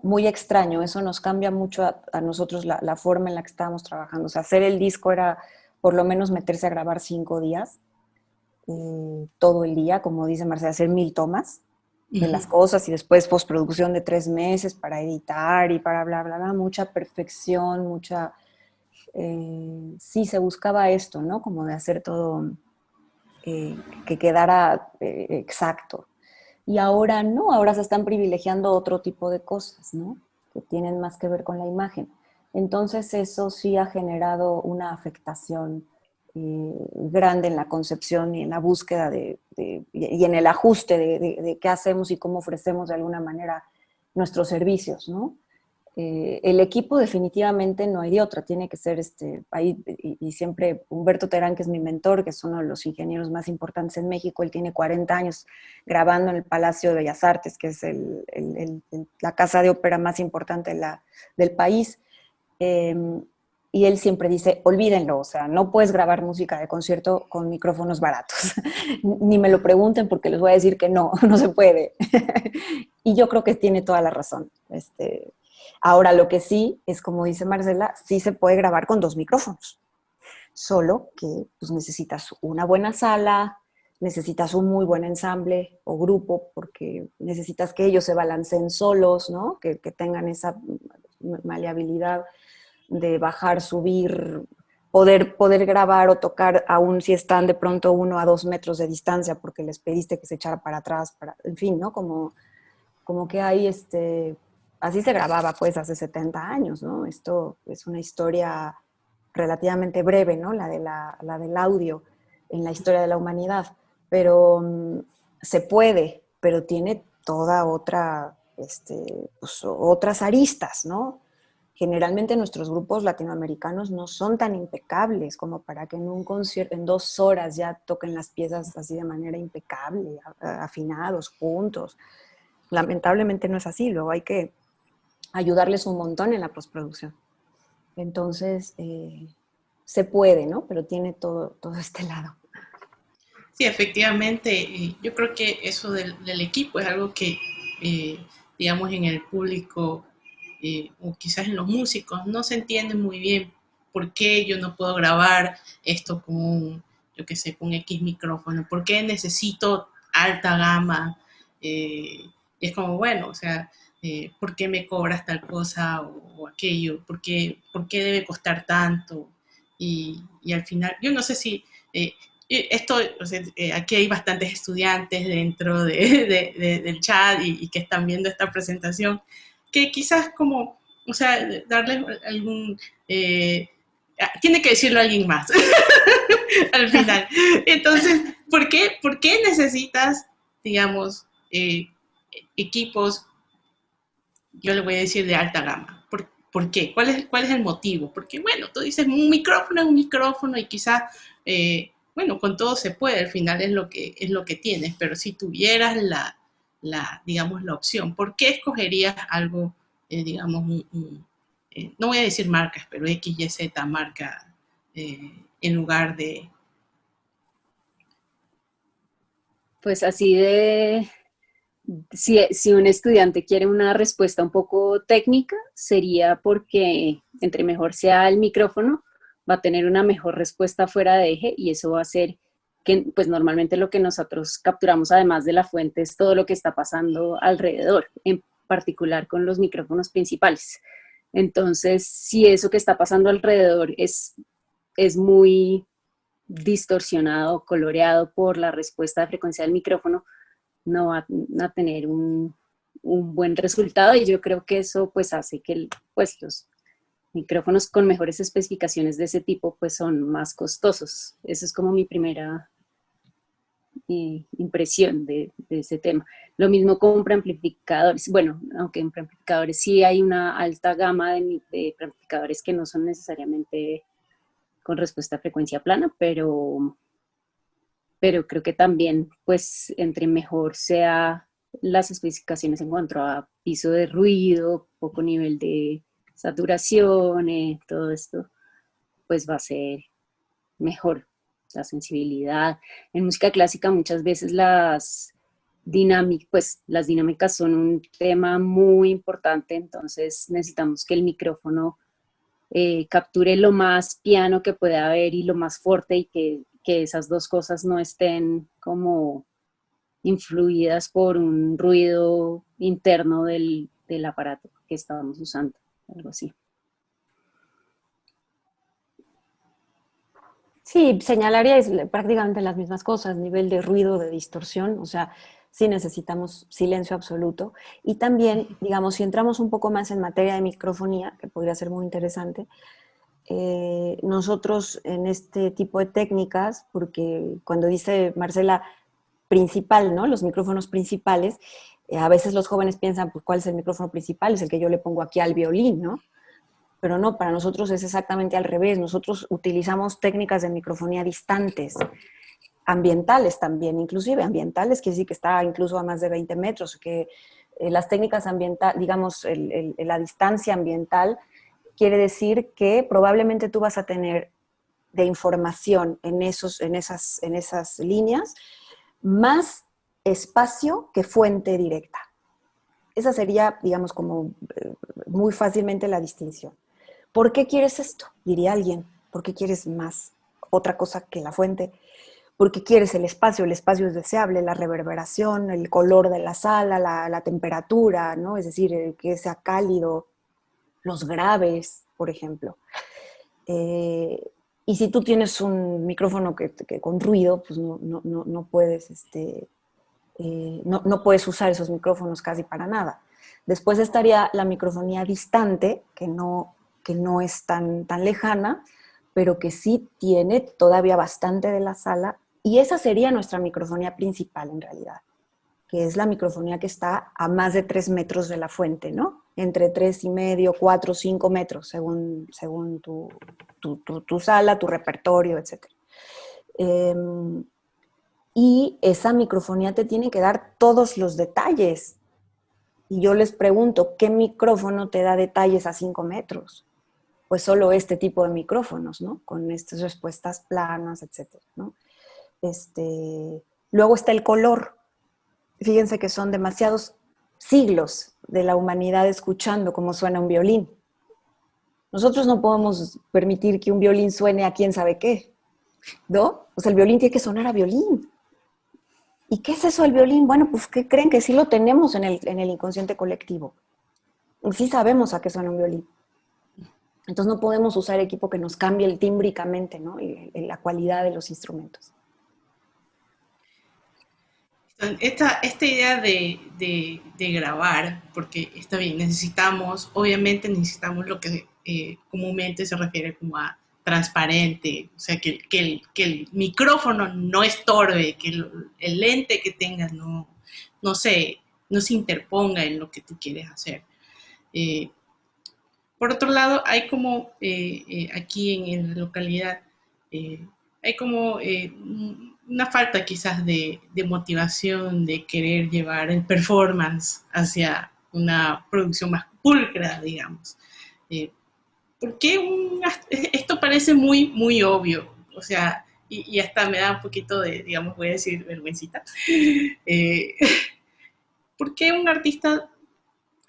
muy extraño. Eso nos cambia mucho a nosotros la forma en la que estábamos trabajando. O sea, hacer el disco era por lo menos meterse a grabar 5 días, todo el día, como dice Marcela, hacer 1000 tomas de las cosas y después postproducción de 3 meses para editar y para bla, bla, bla, mucha perfección, mucha... sí, se buscaba esto, ¿no? Como de hacer todo que quedara exacto. Y ahora no, ahora se están privilegiando otro tipo de cosas, ¿no? Que tienen más que ver con la imagen. Entonces eso sí ha generado una afectación grande en la concepción y en la búsqueda y en el ajuste de qué hacemos y cómo ofrecemos de alguna manera nuestros servicios, ¿no? El equipo definitivamente no hay de otra, tiene que ser ahí, y siempre Humberto Terán, que es mi mentor, que es uno de los ingenieros más importantes en México, él tiene 40 años grabando en el Palacio de Bellas Artes, que es la casa de ópera más importante del país, y él siempre dice, olvídenlo, o sea, no puedes grabar música de concierto con micrófonos baratos, ni me lo pregunten porque les voy a decir que no, no se puede. Y yo creo que tiene toda la razón. Ahora, lo que sí es, como dice Marcela, sí se puede grabar con 2 micrófonos, solo que pues, necesitas una buena sala, necesitas un muy buen ensamble o grupo, porque necesitas que ellos se balanceen solos, ¿no? Que tengan esa maleabilidad de bajar, subir, poder grabar o tocar aún si están de pronto 1 a 2 metros de distancia porque les pediste que se echara para atrás, en fin, ¿no? Como que hay así se grababa pues hace 70 años, ¿no? Esto es una historia relativamente breve, ¿no? La del audio en la historia de la humanidad, pero se puede, pero tiene toda otra, pues, otras aristas, ¿no? Generalmente nuestros grupos latinoamericanos no son tan impecables como para que en un concierto, en 2 horas ya toquen las piezas así de manera impecable, afinados, juntos. Lamentablemente no es así, luego hay que ayudarles un montón en la postproducción. Entonces, se puede, ¿no? Pero tiene todo este lado. Sí, efectivamente, yo creo que eso del equipo es algo que, digamos, en el público o quizás en los músicos no se entiende muy bien por qué yo no puedo grabar esto con yo qué sé, con X micrófono, por qué necesito alta gama. Es como, bueno, o sea, ¿por qué me cobras tal cosa o aquello? ¿Por qué debe costar tanto? Y al final, yo no sé si... esto, o sea, aquí hay bastantes estudiantes dentro del chat y que están viendo esta presentación, que quizás como, o sea, darles algún... tiene que decirlo alguien más al final. Entonces, ¿por qué necesitas, digamos, equipos, yo le voy a decir de alta gama? ¿Por qué? ¿Cuál es el motivo? Porque, bueno, tú dices un micrófono es un micrófono y quizás, bueno, con todo se puede, al final es lo que tienes, pero si tuvieras digamos, la opción, ¿por qué escogerías algo, digamos, no voy a decir marcas, pero X, Y, Z marca, en lugar de... Pues así si un estudiante quiere una respuesta un poco técnica, sería porque entre mejor sea el micrófono, va a tener una mejor respuesta fuera de eje y eso va a hacer que, pues normalmente lo que nosotros capturamos además de la fuente es todo lo que está pasando alrededor, en particular con los micrófonos principales. Entonces, si eso que está pasando alrededor es muy distorsionado, coloreado por la respuesta de frecuencia del micrófono, no va a tener un buen resultado y yo creo que eso pues hace que pues, los micrófonos con mejores especificaciones de ese tipo pues son más costosos. Esa es como mi primera impresión de ese tema. Lo mismo con preamplificadores. Bueno, aunque en preamplificadores sí hay una alta gama de preamplificadores que no son necesariamente con respuesta a frecuencia plana, pero creo que también, pues, entre mejor sea las especificaciones en cuanto a piso de ruido, poco nivel de saturación, todo esto, pues va a ser mejor la sensibilidad. En música clásica muchas veces pues las dinámicas son un tema muy importante, entonces necesitamos que el micrófono capture lo más piano que pueda haber y lo más fuerte y que esas dos cosas no estén como influidas por un ruido interno del aparato que estábamos usando, algo así. Sí, señalaría prácticamente las mismas cosas, nivel de ruido, de distorsión, o sea, sí necesitamos silencio absoluto. Y también, digamos, si entramos un poco más en materia de microfonía, que podría ser muy interesante, nosotros en este tipo de técnicas, porque cuando dice Marcela principal, ¿no? Los micrófonos principales, a veces los jóvenes piensan, pues, ¿cuál es el micrófono principal? Es el que yo le pongo aquí al violín, ¿no? Pero no, para nosotros es exactamente al revés. Nosotros utilizamos técnicas de microfonía distantes, ambientales también, inclusive ambientales, que sí que está incluso a más de 20 metros, que las técnicas ambientales, digamos, la distancia ambiental quiere decir que probablemente tú vas a tener de información en esas líneas más espacio que fuente directa. Esa sería, digamos, como muy fácilmente la distinción. ¿Por qué quieres esto? Diría alguien. ¿Por qué quieres más otra cosa que la fuente? Porque quieres el espacio es deseable, la reverberación, el color de la sala, la temperatura, ¿no? Es decir, que sea cálido, los graves, por ejemplo. Y si tú tienes un micrófono que con ruido, pues no puedes, no puedes usar esos micrófonos casi para nada. Después estaría la microfonía distante, que no es tan lejana, pero que sí tiene todavía bastante de la sala, y esa sería nuestra microfonía principal en realidad, que es la microfonía que está a más de 3 metros de la fuente, ¿no? Entre 3,5, 4, 5 metros, según tu sala, tu repertorio, etc. Y esa microfonía te tiene que dar todos los detalles. Y yo les pregunto, ¿qué micrófono te da detalles a 5 metros? Pues solo este tipo de micrófonos, ¿no? Con estas respuestas planas, etcétera, ¿no? Luego está el color. Fíjense que son demasiados siglos de la humanidad escuchando cómo suena un violín. Nosotros no podemos permitir que un violín suene a quién sabe qué, ¿no? O sea, el violín tiene que sonar a violín. ¿Y qué es eso del violín? Bueno, pues ¿qué creen? Que sí lo tenemos en el inconsciente colectivo. Y sí sabemos a qué suena un violín. Entonces no podemos usar equipo que nos cambie tímbricamente, ¿no? La cualidad de los instrumentos. Esta idea de grabar, porque está bien, obviamente necesitamos lo que comúnmente se refiere como a transparente, o sea, que el micrófono no estorbe, que el lente que tengas no se interponga en lo que tú quieres hacer. Eh, por otro lado, hay como aquí en la localidad, eh, hay como una falta quizás de motivación, de querer llevar el performance hacia una producción más pulcra, digamos. Eh, ¿Por qué esto parece muy obvio? O sea, y hasta me da un poquito de, digamos, voy a decir, vergüencita. Eh, ¿Por qué un artista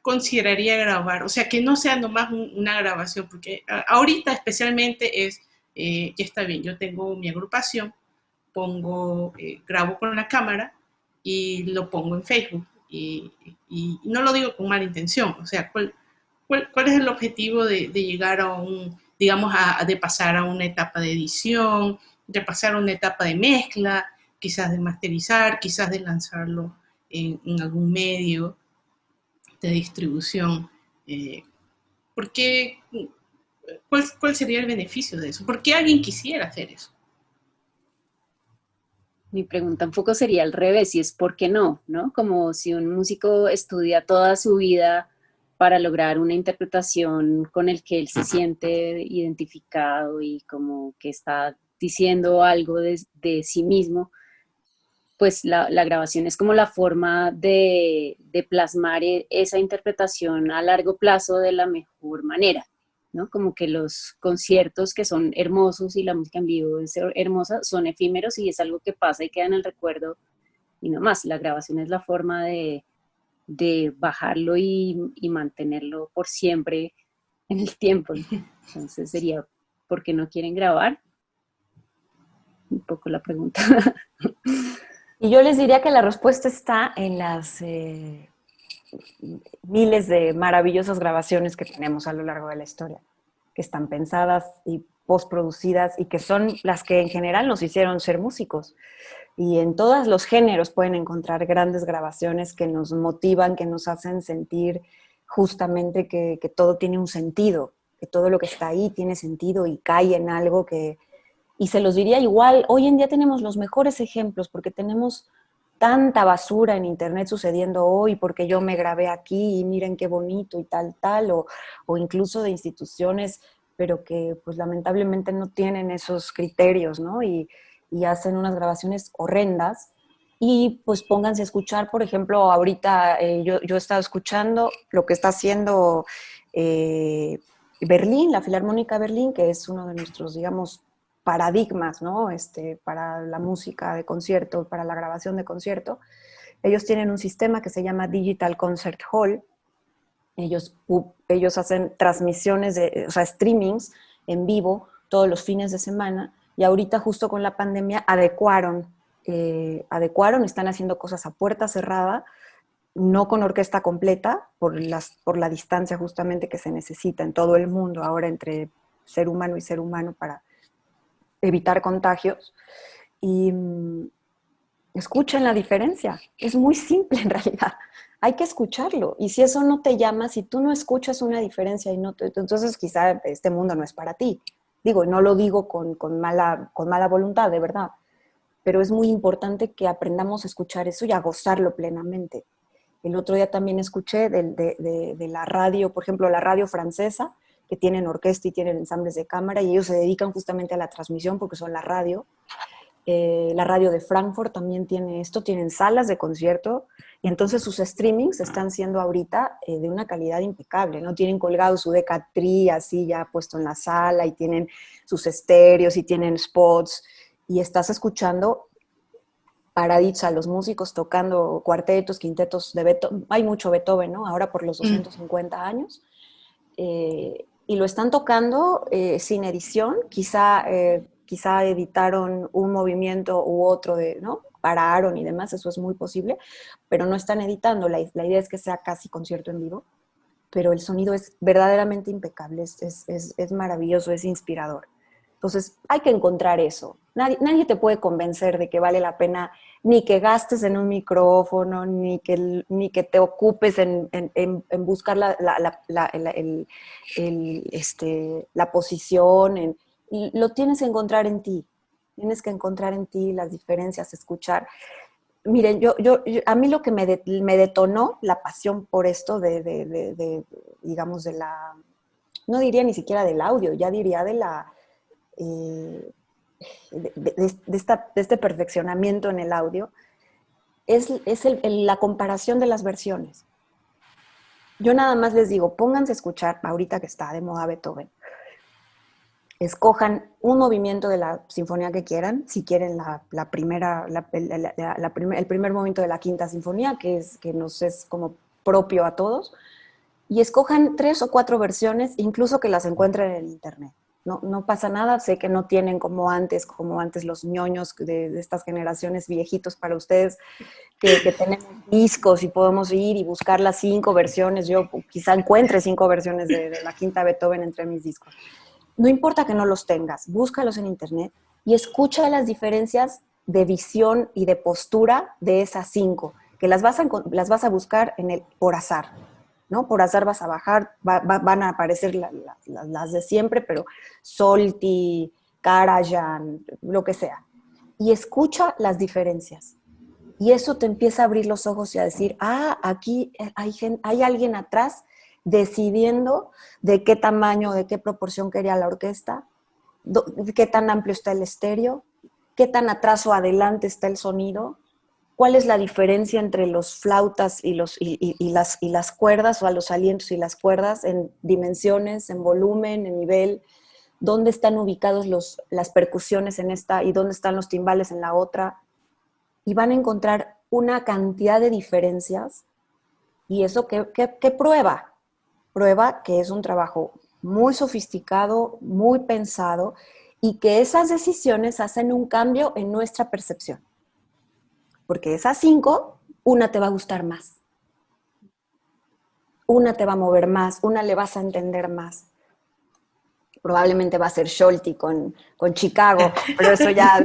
consideraría grabar? O sea, que no sea nomás una grabación, porque ahorita especialmente ya está bien, yo tengo mi agrupación, grabo con la cámara y lo pongo en Facebook. Y no lo digo con mala intención, o sea, ¿cuál es el objetivo de llegar a digamos, de pasar a una etapa de edición, de pasar a una etapa de mezcla, quizás de masterizar, quizás de lanzarlo en algún medio de distribución? Eh, ¿Por qué? ¿Cuál sería el beneficio de eso? ¿Por qué alguien quisiera hacer eso? Mi pregunta un poco sería al revés, y es ¿por qué no? ¿No? Como si un músico estudia toda su vida para lograr una interpretación con el que él se siente identificado y como que está diciendo algo de sí mismo, pues la grabación es como la forma de plasmar esa interpretación a largo plazo de la mejor manera, ¿no? Como que los conciertos que son hermosos y la música en vivo es hermosa, son efímeros y es algo que pasa y queda en el recuerdo no más. La grabación es la forma de bajarlo y mantenerlo por siempre en el tiempo. Entonces sería, ¿por qué no quieren grabar? Un poco la pregunta. Y yo les diría que la respuesta está en las miles de maravillosas grabaciones que tenemos a lo largo de la historia, que están pensadas y postproducidas y que son las que en general nos hicieron ser músicos. Y en todos los géneros pueden encontrar grandes grabaciones que nos motivan, que nos hacen sentir justamente que todo tiene un sentido, que todo lo que está ahí tiene sentido y cae en algo que... Y se los diría igual, hoy en día tenemos los mejores ejemplos porque tenemos tanta basura en internet sucediendo hoy porque yo me grabé aquí y miren qué bonito y tal, o incluso de instituciones, pero que pues lamentablemente no tienen esos criterios, ¿no? Y hacen unas grabaciones horrendas. Y pues pónganse a escuchar, por ejemplo, ahorita yo he estado escuchando lo que está haciendo Berlín, la Filarmónica Berlín, que es uno de nuestros, digamos, paradigmas, ¿no? Para la música de concierto, para la grabación de concierto. Ellos tienen un sistema que se llama Digital Concert Hall. Ellos hacen transmisiones, o sea, streamings en vivo todos los fines de semana y ahorita justo con la pandemia adecuaron, están haciendo cosas a puerta cerrada, no con orquesta completa, por la distancia justamente que se necesita en todo el mundo ahora entre ser humano y ser humano para evitar contagios. Y escuchen la diferencia. Es muy simple en realidad. Hay que escucharlo. Y si eso no te llama, si tú no escuchas una diferencia, entonces quizá este mundo no es para ti. Digo, no lo digo con mala voluntad, de verdad. Pero es muy importante que aprendamos a escuchar eso y a gozarlo plenamente. El otro día también escuché de la radio, por ejemplo, la radio francesa, que tienen orquesta y tienen ensambles de cámara, y ellos se dedican justamente a la transmisión porque son la radio. La radio de Frankfurt también tiene esto, tienen salas de concierto, y entonces sus streamings están siendo ahorita de una calidad impecable, ¿no? Tienen colgado su Decatri así ya puesto en la sala, y tienen sus estéreos, y tienen spots, y estás escuchando paraditos a los músicos tocando cuartetos, quintetos de Beethoven. Hay mucho Beethoven, ¿no? Ahora por los 250 años. Y lo están tocando sin edición, quizá editaron un movimiento u otro, ¿no? Pararon y demás, eso es muy posible, pero no están editando, la idea es que sea casi concierto en vivo, pero el sonido es verdaderamente impecable, es maravilloso, es inspirador. Entonces hay que encontrar eso. Nadie te puede convencer de que vale la pena ni que gastes en un micrófono, ni que te ocupes en buscar la posición. Lo tienes que encontrar en ti. Tienes que encontrar en ti las diferencias, escuchar. Miren, a mí lo que me detonó la pasión por esto digamos, no diría ni siquiera del audio, ya diría eh, de este perfeccionamiento en el audio, es la comparación de las versiones. Yo nada más les digo, pónganse a escuchar, ahorita que está de moda Beethoven, escojan un movimiento de la sinfonía que quieran, si quieren el primer movimiento de la quinta sinfonía, que nos es como propio a todos, y escojan 3 o 4 versiones, incluso que las encuentren en internet. No pasa nada, sé que no tienen como antes los ñoños de estas generaciones viejitos para ustedes, que tenemos discos y podemos ir y buscar las 5 versiones. Yo quizá encuentre 5 versiones de la quinta Beethoven entre mis discos. No importa que no los tengas, búscalos en internet y escucha las diferencias de visión y de postura de esas 5, que las vas a buscar por azar, ¿no? Por azar vas a bajar, van a aparecer las de siempre, pero Solti, Karajan, lo que sea. Y escucha las diferencias. Y eso te empieza a abrir los ojos y a decir, aquí hay alguien atrás decidiendo de qué tamaño, de qué proporción quería la orquesta, qué tan amplio está el estéreo, qué tan atrás o adelante está el sonido, cuál es la diferencia entre los flautas y las cuerdas, o los alientos y las cuerdas, en dimensiones, en volumen, en nivel, dónde están ubicados las percusiones en esta y dónde están los timbales en la otra. Y van a encontrar una cantidad de diferencias y eso ¿qué prueba? Prueba que es un trabajo muy sofisticado, muy pensado y que esas decisiones hacen un cambio en nuestra percepción. Porque esas 5, una te va a gustar más, una te va a mover más, una le vas a entender más. Probablemente va a ser Scholti con Chicago, pero eso ya,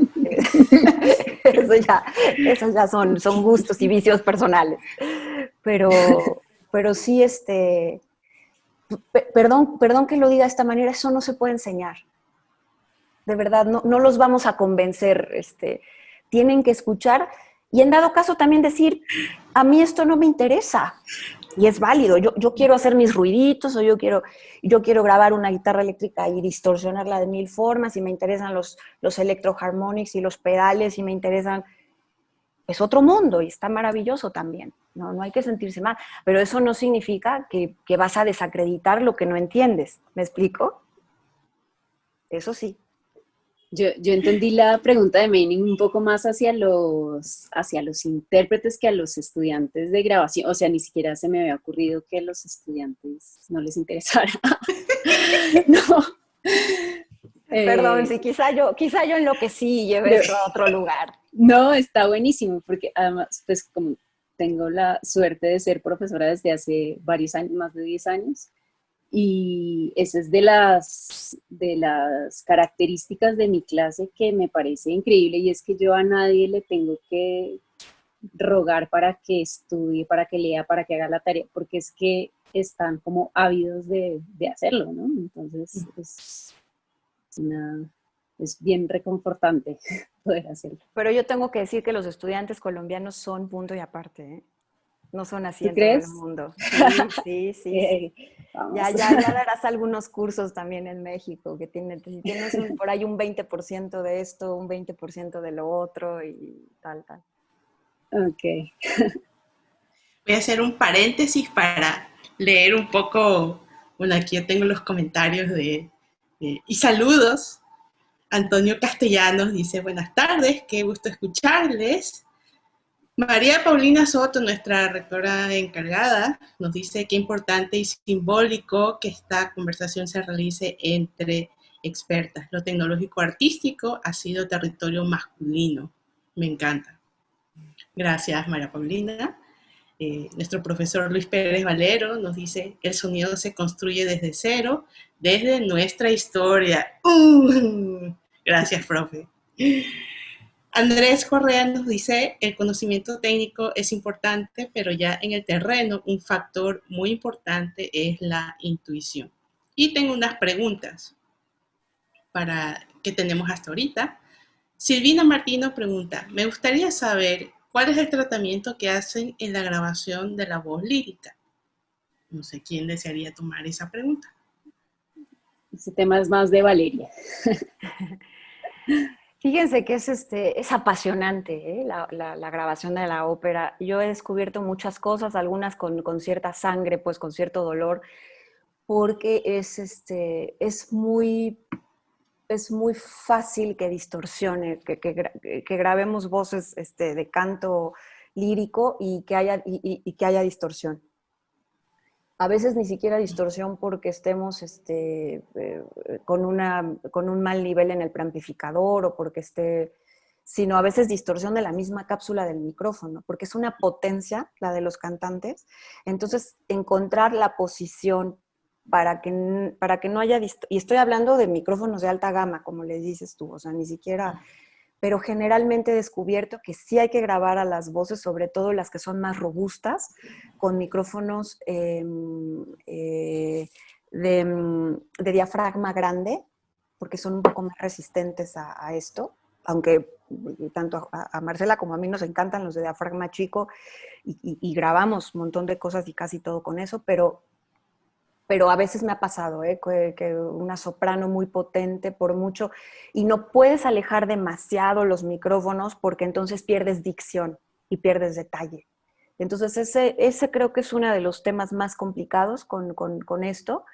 eso ya son gustos y vicios personales. Pero sí, perdón que lo diga de esta manera, eso no se puede enseñar. De verdad, no los vamos a convencer. Tienen que escuchar y en dado caso también decir, a mí esto no me interesa. Y es válido, yo quiero hacer mis ruiditos o yo quiero grabar una guitarra eléctrica y distorsionarla de 1000 formas y me interesan los electroharmonics y los pedales y me interesan... Es otro mundo y está maravilloso también, no hay que sentirse mal, pero eso no significa que vas a desacreditar lo que no entiendes, ¿me explico? Eso sí. Yo entendí la pregunta de Manning un poco más hacia los intérpretes que a los estudiantes de grabación. O sea, ni siquiera se me había ocurrido que a los estudiantes no les interesara. No. Perdón, sí, quizá yo enloquecí y llevé esto a otro lugar. No, está buenísimo, porque además, pues como tengo la suerte de ser profesora desde hace varios años, más de 10 años, y esa es de las características de mi clase que me parece increíble, y es que yo a nadie le tengo que rogar para que estudie, para que lea, para que haga la tarea, porque es que están como ávidos de hacerlo, ¿no? Entonces es bien reconfortante poder hacerlo. Pero yo tengo que decir que los estudiantes colombianos son punto y aparte, ¿eh? No son así ¿Tú en todo el crees? mundo. Sí. Ya darás algunos cursos también en México, que tienes por ahí un 20% de esto, un 20% de lo otro y tal. Ok. Voy a hacer un paréntesis para leer un poco, bueno, aquí yo tengo los comentarios y saludos. Antonio Castellanos dice, buenas tardes, qué gusto escucharles. María Paulina Soto, nuestra rectora encargada, nos dice qué importante y simbólico que esta conversación se realice entre expertas. Lo tecnológico artístico ha sido territorio masculino. Me encanta. Gracias, María Paulina. Nuestro profesor Luis Pérez Valero nos dice, el sonido se construye desde cero, desde nuestra historia. Gracias, profe. Andrés Correa nos dice, el conocimiento técnico es importante, pero ya en el terreno un factor muy importante es la intuición. Y tengo unas preguntas que tenemos hasta ahorita. Silvina Martino pregunta, me gustaría saber cuál es el tratamiento que hacen en la grabación de la voz lírica. No sé quién desearía tomar esa pregunta. Ese tema es más de Valeria. Fíjense que es apasionante, ¿eh? La grabación de la ópera. Yo he descubierto muchas cosas, algunas con cierta sangre, pues con cierto dolor, porque es muy fácil que distorsione, que grabemos voces de canto lírico y que haya distorsión. A veces ni siquiera distorsión porque estemos con un mal nivel en el preamplificador o porque sino a veces distorsión de la misma cápsula del micrófono, porque es una potencia la de los cantantes. Entonces, encontrar la posición para que no haya... Y estoy hablando de micrófonos de alta gama, como les dices tú, o sea, ni siquiera... Pero generalmente he descubierto que sí hay que grabar a las voces, sobre todo las que son más robustas, con micrófonos de diafragma grande, porque son un poco más resistentes a esto, aunque tanto a Marcela como a mí nos encantan los de diafragma chico y grabamos un montón de cosas y casi todo con eso, pero a veces me ha pasado que una soprano muy potente por mucho, y no puedes alejar demasiado los micrófonos porque entonces pierdes dicción y pierdes detalle. Entonces ese creo que es uno de los temas más complicados con esto.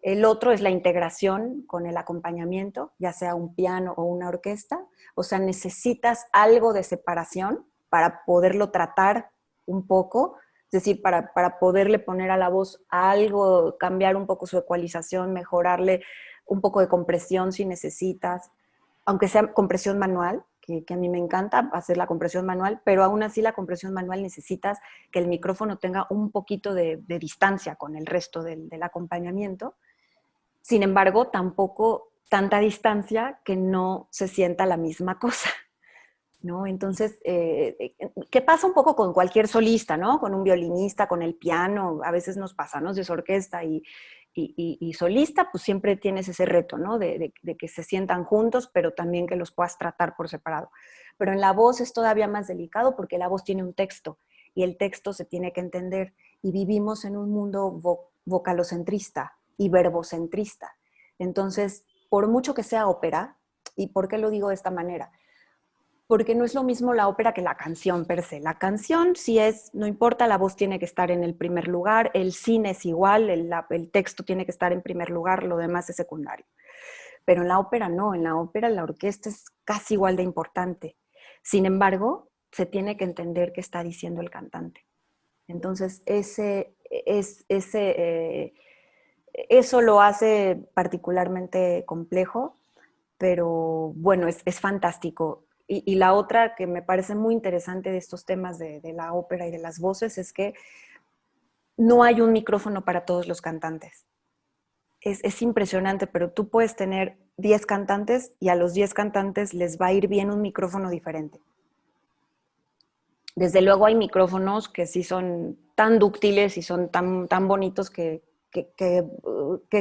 El otro es la integración con el acompañamiento, ya sea un piano o una orquesta. O sea, necesitas algo de separación para poderlo tratar un poco, es decir, para poderle poner a la voz algo, cambiar un poco su ecualización, mejorarle un poco de compresión si necesitas, aunque sea compresión manual, que a mí me encanta hacer la compresión manual, pero aún así la compresión manual necesitas que el micrófono tenga un poquito de distancia con el resto del acompañamiento. Sin embargo, tampoco tanta distancia que no se sienta la misma cosa, ¿no? Entonces, ¿qué pasa un poco con cualquier solista, ¿no? Con un violinista, con el piano, a veces nos pasa, ¿no? Es orquesta y solista, pues siempre tienes ese reto, ¿no? De que se sientan juntos, pero también que los puedas tratar por separado. Pero en la voz es todavía más delicado porque la voz tiene un texto y el texto se tiene que entender y vivimos en un mundo vocalocentrista y verbocentrista. Entonces, por mucho que sea ópera, ¿y por qué lo digo de esta manera? Porque no es lo mismo la ópera que la canción per se. La canción sí es, no importa, la voz tiene que estar en el primer lugar, el cine es igual, el texto tiene que estar en primer lugar, lo demás es secundario. Pero en la ópera no, en la ópera la orquesta es casi igual de importante. Sin embargo, se tiene que entender qué está diciendo el cantante. Entonces, eso lo hace particularmente complejo, pero bueno, es fantástico. Y la otra que me parece muy interesante de estos temas de la ópera y de las voces es que no hay un micrófono para todos los cantantes. Es impresionante, pero tú puedes tener 10 cantantes y a los 10 cantantes les va a ir bien un micrófono diferente. Desde luego hay micrófonos que sí son tan dúctiles y son tan bonitos que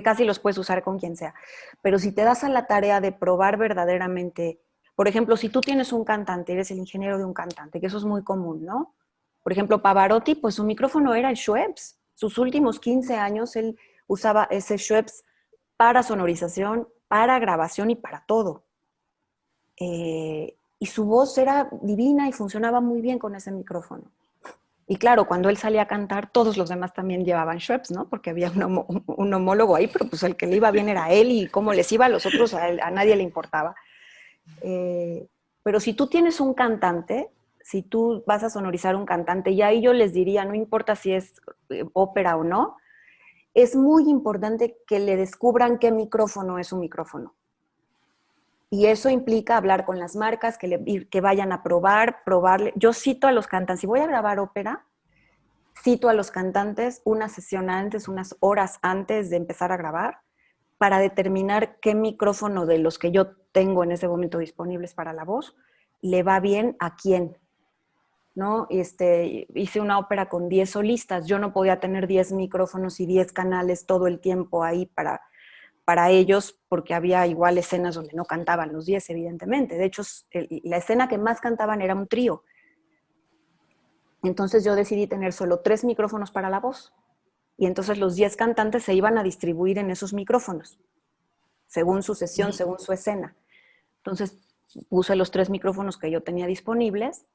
casi los puedes usar con quien sea. Pero si te das a la tarea de probar verdaderamente, por ejemplo, si tú tienes un cantante, eres el ingeniero de un cantante, que eso es muy común, ¿no? Por ejemplo, Pavarotti, pues su micrófono era el Schweppes. Sus últimos 15 años él usaba ese Schweppes para sonorización, para grabación y para todo. Y su voz era divina y funcionaba muy bien con ese micrófono. Y claro, cuando él salía a cantar, todos los demás también llevaban Schweppes, ¿no? Porque había un homólogo ahí, pero pues el que le iba bien era él y cómo les iba a los otros a nadie le importaba. Pero si tú tienes un cantante, si tú vas a sonorizar un cantante, y ahí yo les diría, no importa si es ópera o no, es muy importante que le descubran qué micrófono es un micrófono. Y eso implica hablar con las marcas, que vayan a probarle. Yo cito a los cantantes, si voy a grabar ópera, cito a los cantantes una sesión antes, unas horas antes de empezar a grabar, para determinar qué micrófono de los que yo tengo en ese momento disponibles para la voz le va bien a quién, ¿no? Hice una ópera con 10 solistas, yo no podía tener 10 micrófonos y 10 canales todo el tiempo ahí para ellos, porque había igual escenas donde no cantaban los 10, evidentemente. De hecho, la escena que más cantaban era un trío. Entonces yo decidí tener solo 3 micrófonos para la voz. Y entonces los 10 cantantes se iban a distribuir en esos micrófonos, según su sesión, según su escena. Entonces puse los 3 micrófonos que yo tenía disponibles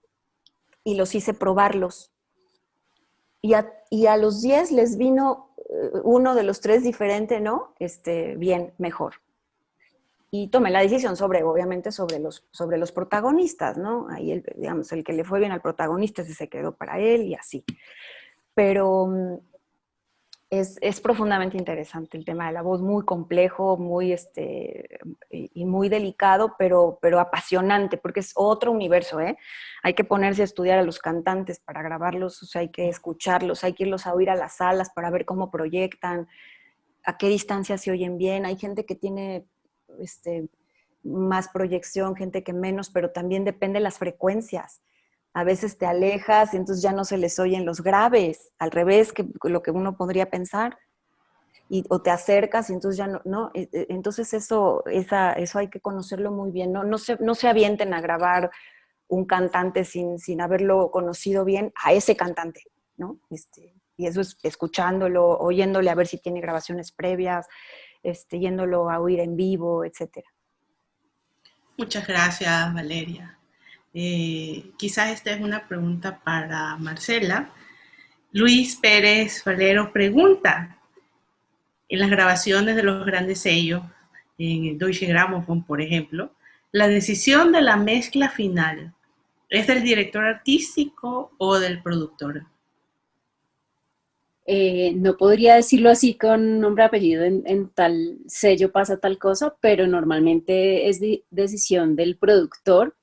y los hice probarlos. Y a los 10 les vino uno de los 3 diferente, ¿no? Bien, mejor. Y tomé la decisión obviamente, sobre los protagonistas, ¿no? Ahí, digamos, el que le fue bien al protagonista se quedó para él y así. Pero es profundamente interesante el tema de la voz, muy complejo, y muy delicado, pero apasionante, porque es otro universo, ¿eh? Hay que ponerse a estudiar a los cantantes para grabarlos, o sea, hay que escucharlos, hay que irlos a oír a las salas para ver cómo proyectan, a qué distancia se oyen bien. Hay gente que tiene más proyección, gente que menos, pero también depende de las frecuencias. A veces te alejas y entonces ya no se les oyen los graves, al revés que lo que uno podría pensar, o te acercas y entonces ya no. Entonces eso hay que conocerlo muy bien, no se avienten a grabar un cantante sin haberlo conocido bien a ese cantante, ¿no? Y eso es escuchándolo, oyéndole a ver si tiene grabaciones previas, yéndolo a oír en vivo, etcétera. Muchas gracias, Valeria. Quizás esta es una pregunta para Marcela. Luis Pérez Valero pregunta, en las grabaciones de los grandes sellos, en el Deutsche Grammophon, por ejemplo, la decisión de la mezcla final ¿Es del director artístico o del productor? No podría decirlo así con nombre y apellido en tal sello pasa tal cosa, pero normalmente es decisión del productor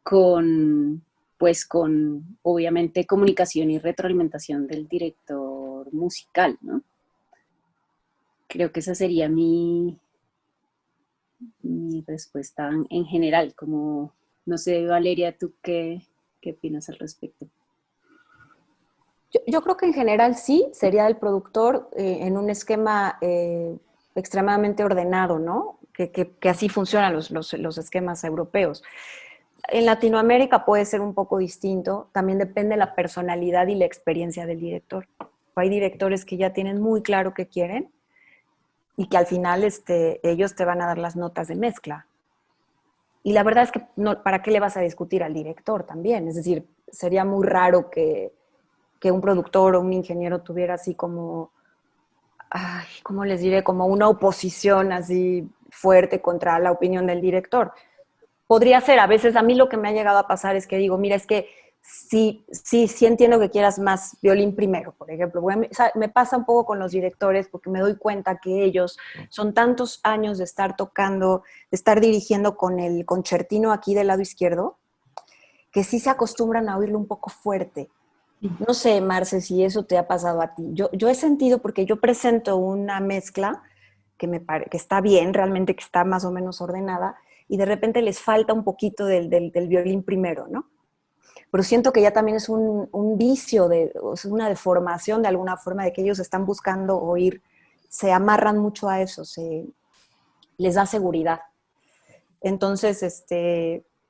con, pues con obviamente comunicación y retroalimentación del director musical, ¿no? Creo que esa sería mi respuesta en general, como, no sé, Valeria, ¿tú qué opinas al respecto? Yo creo que en general sí, sería el productor en un esquema extremadamente ordenado, ¿no? Que así funcionan los esquemas europeos. En Latinoamérica puede ser un poco distinto, también depende de la personalidad y la experiencia del director. Hay directores que ya tienen muy claro qué quieren y que al final ellos te van a dar las notas de mezcla. Y la verdad es que no, ¿para qué le vas a discutir al director también? Es decir, sería muy raro que un productor o un ingeniero tuviera así como, ay, ¿cómo les diré? Como una oposición así fuerte contra la opinión del director. Podría ser, a veces a mí lo que me ha llegado a pasar es que digo, mira, es que sí entiendo que quieras más violín primero, por ejemplo. O sea, me pasa un poco con los directores porque me doy cuenta que ellos son tantos años de estar tocando, de estar dirigiendo con el concertino aquí del lado izquierdo, que sí se acostumbran a oírlo un poco fuerte. No sé, Marce, si eso te ha pasado a ti. Yo he sentido, porque yo presento una mezcla que está bien, realmente que está más o menos ordenada, y de repente les falta un poquito del violín primero, ¿no? Pero siento que ya también es un vicio, o sea, una deformación de alguna forma de que ellos están buscando oír, se amarran mucho a eso, les da seguridad. Entonces,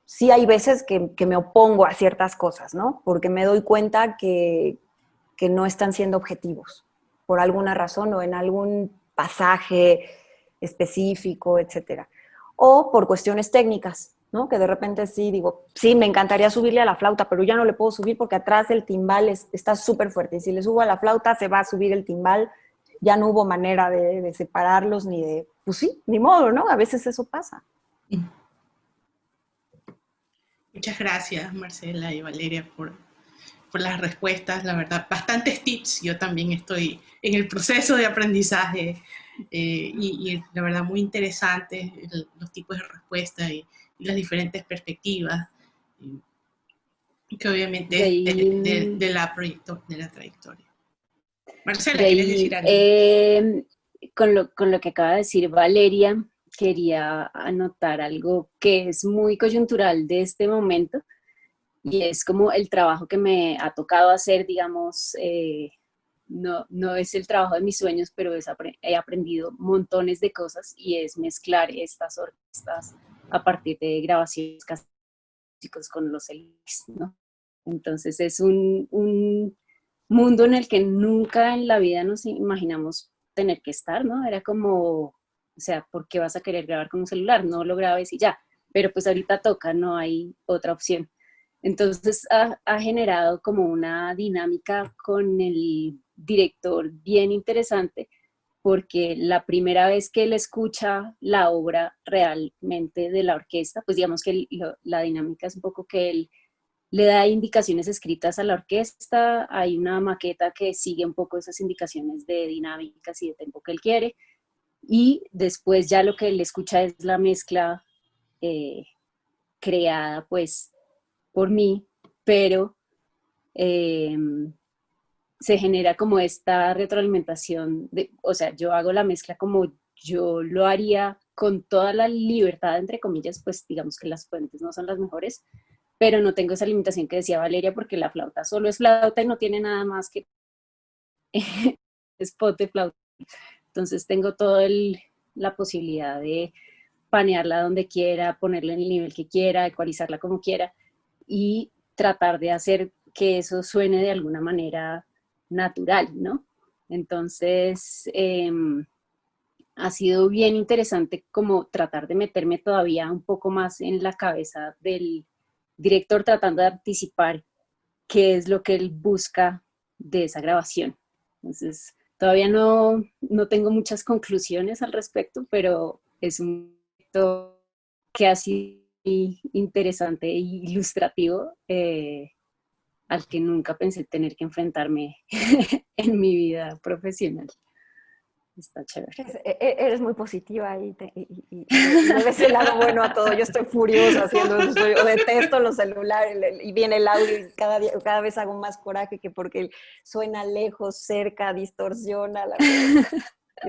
sí hay veces que me opongo a ciertas cosas, ¿no? Porque me doy cuenta que no están siendo objetivos por alguna razón o en algún pasaje específico, etcétera. O por cuestiones técnicas, ¿no? Que de repente sí digo, sí, me encantaría subirle a la flauta, pero ya no le puedo subir porque atrás el timbal está súper fuerte. Y si le subo a la flauta, se va a subir el timbal. Ya no hubo manera de separarlos ni de, pues sí, ni modo, ¿no? A veces eso pasa. Muchas gracias, Marcela y Valeria, por las respuestas. La verdad, bastantes tips. Yo también estoy en el proceso de aprendizaje y la verdad muy interesante los tipos de respuestas y las diferentes perspectivas, que De obviamente es ahí, de la trayectoria. Marcela, de ¿quieres decir ahí algo? con lo que acaba de decir Valeria, quería anotar algo que es muy coyuntural de este momento y es como el trabajo que me ha tocado hacer, digamos, no es el trabajo de mis sueños, pero he aprendido montones de cosas y es mezclar estas orquestas a partir de grabaciones clásicas con los CDs, ¿no? Entonces es un mundo en el que nunca en la vida nos imaginamos tener que estar, ¿no? Era como, o sea, ¿por qué vas a querer grabar con un celular? No lo grabes y ya. Pero pues ahorita toca, no hay otra opción. Entonces ha generado como una dinámica con el director bien interesante porque la primera vez que él escucha la obra realmente de la orquesta, pues digamos que la dinámica es un poco que él le da indicaciones escritas a la orquesta, hay una maqueta que sigue un poco esas indicaciones de dinámicas y de tempo que él quiere, y después ya lo que él escucha es la mezcla eh, creada pues por mí, pero eh, se genera como esta retroalimentación, o sea, yo hago la mezcla como yo lo haría con toda la libertad, entre comillas, pues digamos que las fuentes no son las mejores, pero no tengo esa limitación que decía Valeria porque la flauta solo es flauta y no tiene nada más que spot de flauta. Entonces tengo toda la posibilidad de panearla donde quiera, ponerla en el nivel que quiera, ecualizarla como quiera y tratar de hacer que eso suene de alguna manera natural, ¿no? Entonces, ha sido bien interesante como tratar de meterme todavía un poco más en la cabeza del director tratando de anticipar qué es lo que él busca de esa grabación. Entonces, todavía no tengo muchas conclusiones al respecto, pero es un proyecto que ha sido interesante e ilustrativo, al que nunca pensé tener que enfrentarme en mi vida profesional. Está chévere. Eres muy positiva y le ves el lado bueno a todo. Yo estoy furiosa haciendo eso. Yo detesto los celulares y viene el audio y cada vez hago más coraje que porque suena lejos, cerca, distorsiona.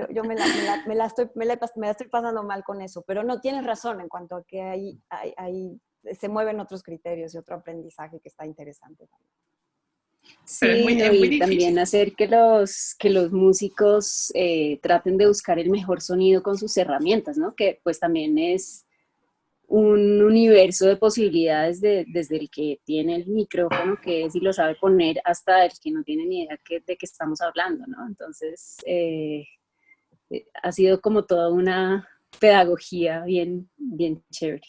Yo me la estoy pasando mal con eso, pero no, tienes razón en cuanto a que se mueven otros criterios y otro aprendizaje que está interesante también. Pero Sí, no, es muy y difícil. también hacer que los músicos traten de buscar el mejor sonido con sus herramientas, ¿no? Que pues también es un universo de posibilidades desde el que tiene el micrófono, que es y lo sabe poner, hasta el que no tiene ni idea de qué estamos hablando, ¿no? Entonces, ha sido como toda una pedagogía bien, bien chévere.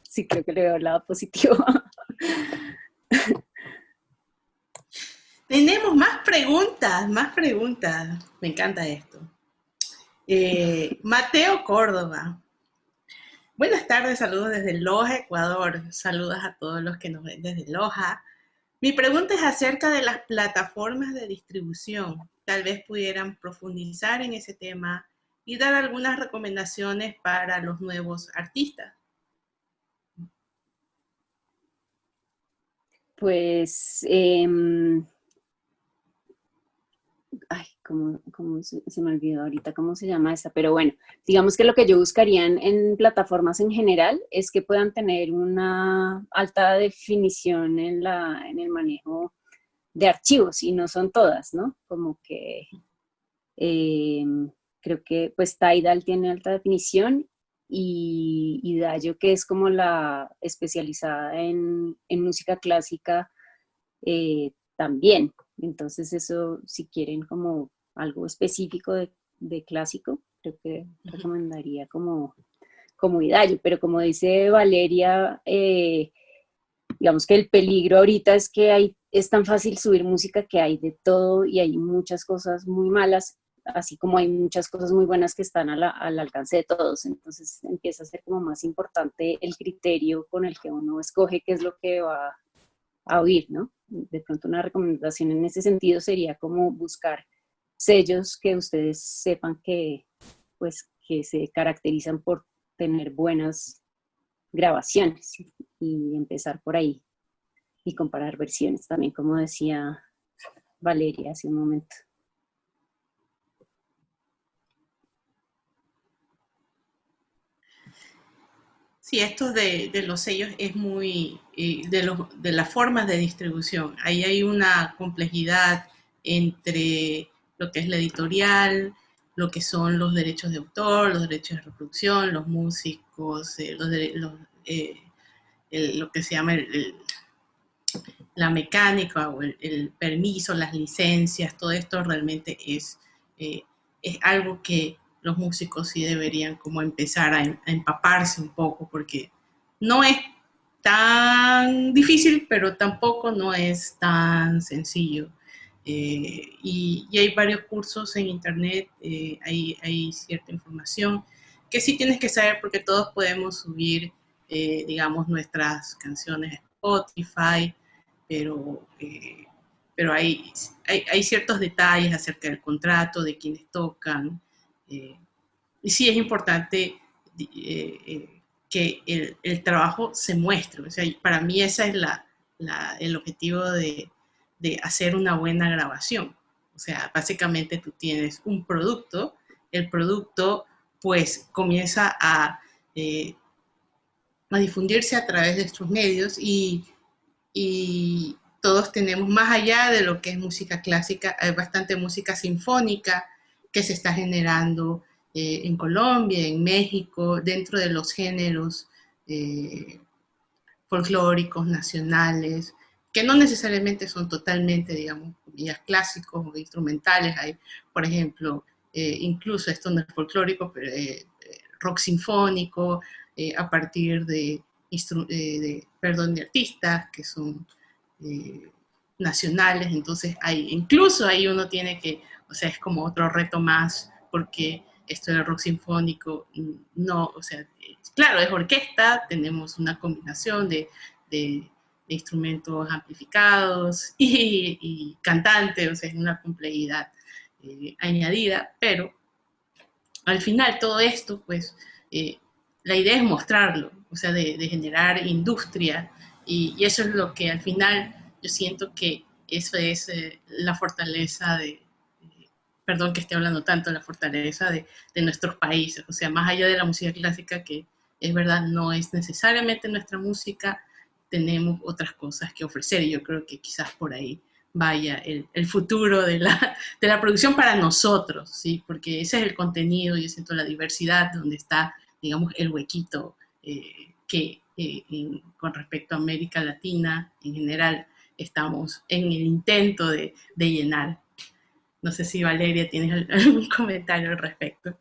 Sí, creo que le veo el lado positivo. Tenemos más preguntas, más preguntas. Me encanta esto. Mateo Córdoba. Buenas tardes, saludos desde Loja, Ecuador. Saludos a todos los que nos ven desde Loja. Mi pregunta es acerca de las plataformas de distribución. Tal vez pudieran profundizar en ese tema y dar algunas recomendaciones para los nuevos artistas. Pues ay, se me olvidó ahorita cómo se llama esta, pero bueno, digamos que lo que yo buscaría en plataformas en general es que puedan tener una alta definición en el manejo de archivos, y no son todas, ¿no? Como que eh, creo que pues Tidal tiene alta definición y Dayo, que es como la especializada en música clásica, también. Entonces eso, si quieren como algo específico de clásico, creo que recomendaría como Idayo. Pero como dice Valeria, digamos que el peligro ahorita es que es tan fácil subir música que hay de todo y hay muchas cosas muy malas, así como hay muchas cosas muy buenas que están al alcance de todos. Entonces empieza a ser como más importante el criterio con el que uno escoge qué es lo que va a oír, ¿no? De pronto una recomendación en ese sentido sería como buscar sellos que ustedes sepan pues, que se caracterizan por tener buenas grabaciones y empezar por ahí y comparar versiones también, como decía Valeria hace un momento. Sí, esto de los sellos es muy, de las formas de distribución. Ahí hay una complejidad entre lo que es la editorial, lo que son los derechos de autor, los derechos de reproducción, los músicos, lo que se llama la mecánica o el permiso, las licencias, todo esto realmente es algo que los músicos sí deberían como empezar a empaparse un poco, porque no es tan difícil, pero tampoco no es tan sencillo. Y hay varios cursos en internet, hay cierta información que sí tienes que saber porque todos podemos subir, digamos, nuestras canciones a Spotify, pero, eh, pero hay ciertos detalles acerca del contrato, de quienes tocan, eh, y sí es importante que el trabajo se muestre. O sea, para mí ese es el objetivo de hacer una buena grabación. O sea, básicamente tú tienes un producto, el producto pues comienza a difundirse a través de estos medios y todos tenemos, más allá de lo que es música clásica, hay bastante música sinfónica que se está generando en Colombia, en México, dentro de los géneros eh, folclóricos, nacionales, que no necesariamente son totalmente, digamos, clásicos o instrumentales. Hay, por ejemplo, incluso esto no es folclórico, pero rock sinfónico, a partir de artistas que son eh, nacionales. Entonces, incluso ahí uno tiene que, o sea, es como otro reto más, porque esto del rock sinfónico, no, o sea, claro, es orquesta, tenemos una combinación de instrumentos amplificados y cantantes, o sea, es una complejidad añadida, pero al final todo esto, pues, la idea es mostrarlo, o sea, de generar industria, y eso es lo que al final yo siento que eso es la fortaleza perdón que esté hablando tanto, la fortaleza de nuestros países, o sea, más allá de la música clásica, que es verdad, no es necesariamente nuestra música, tenemos otras cosas que ofrecer, y yo creo que quizás por ahí vaya el futuro de la producción para nosotros, ¿sí? Porque ese es el contenido, yo siento la diversidad, donde está, digamos, el huequito que con respecto a América Latina en general estamos en el intento de llenar. No sé si Valeria tienes algún comentario al respecto.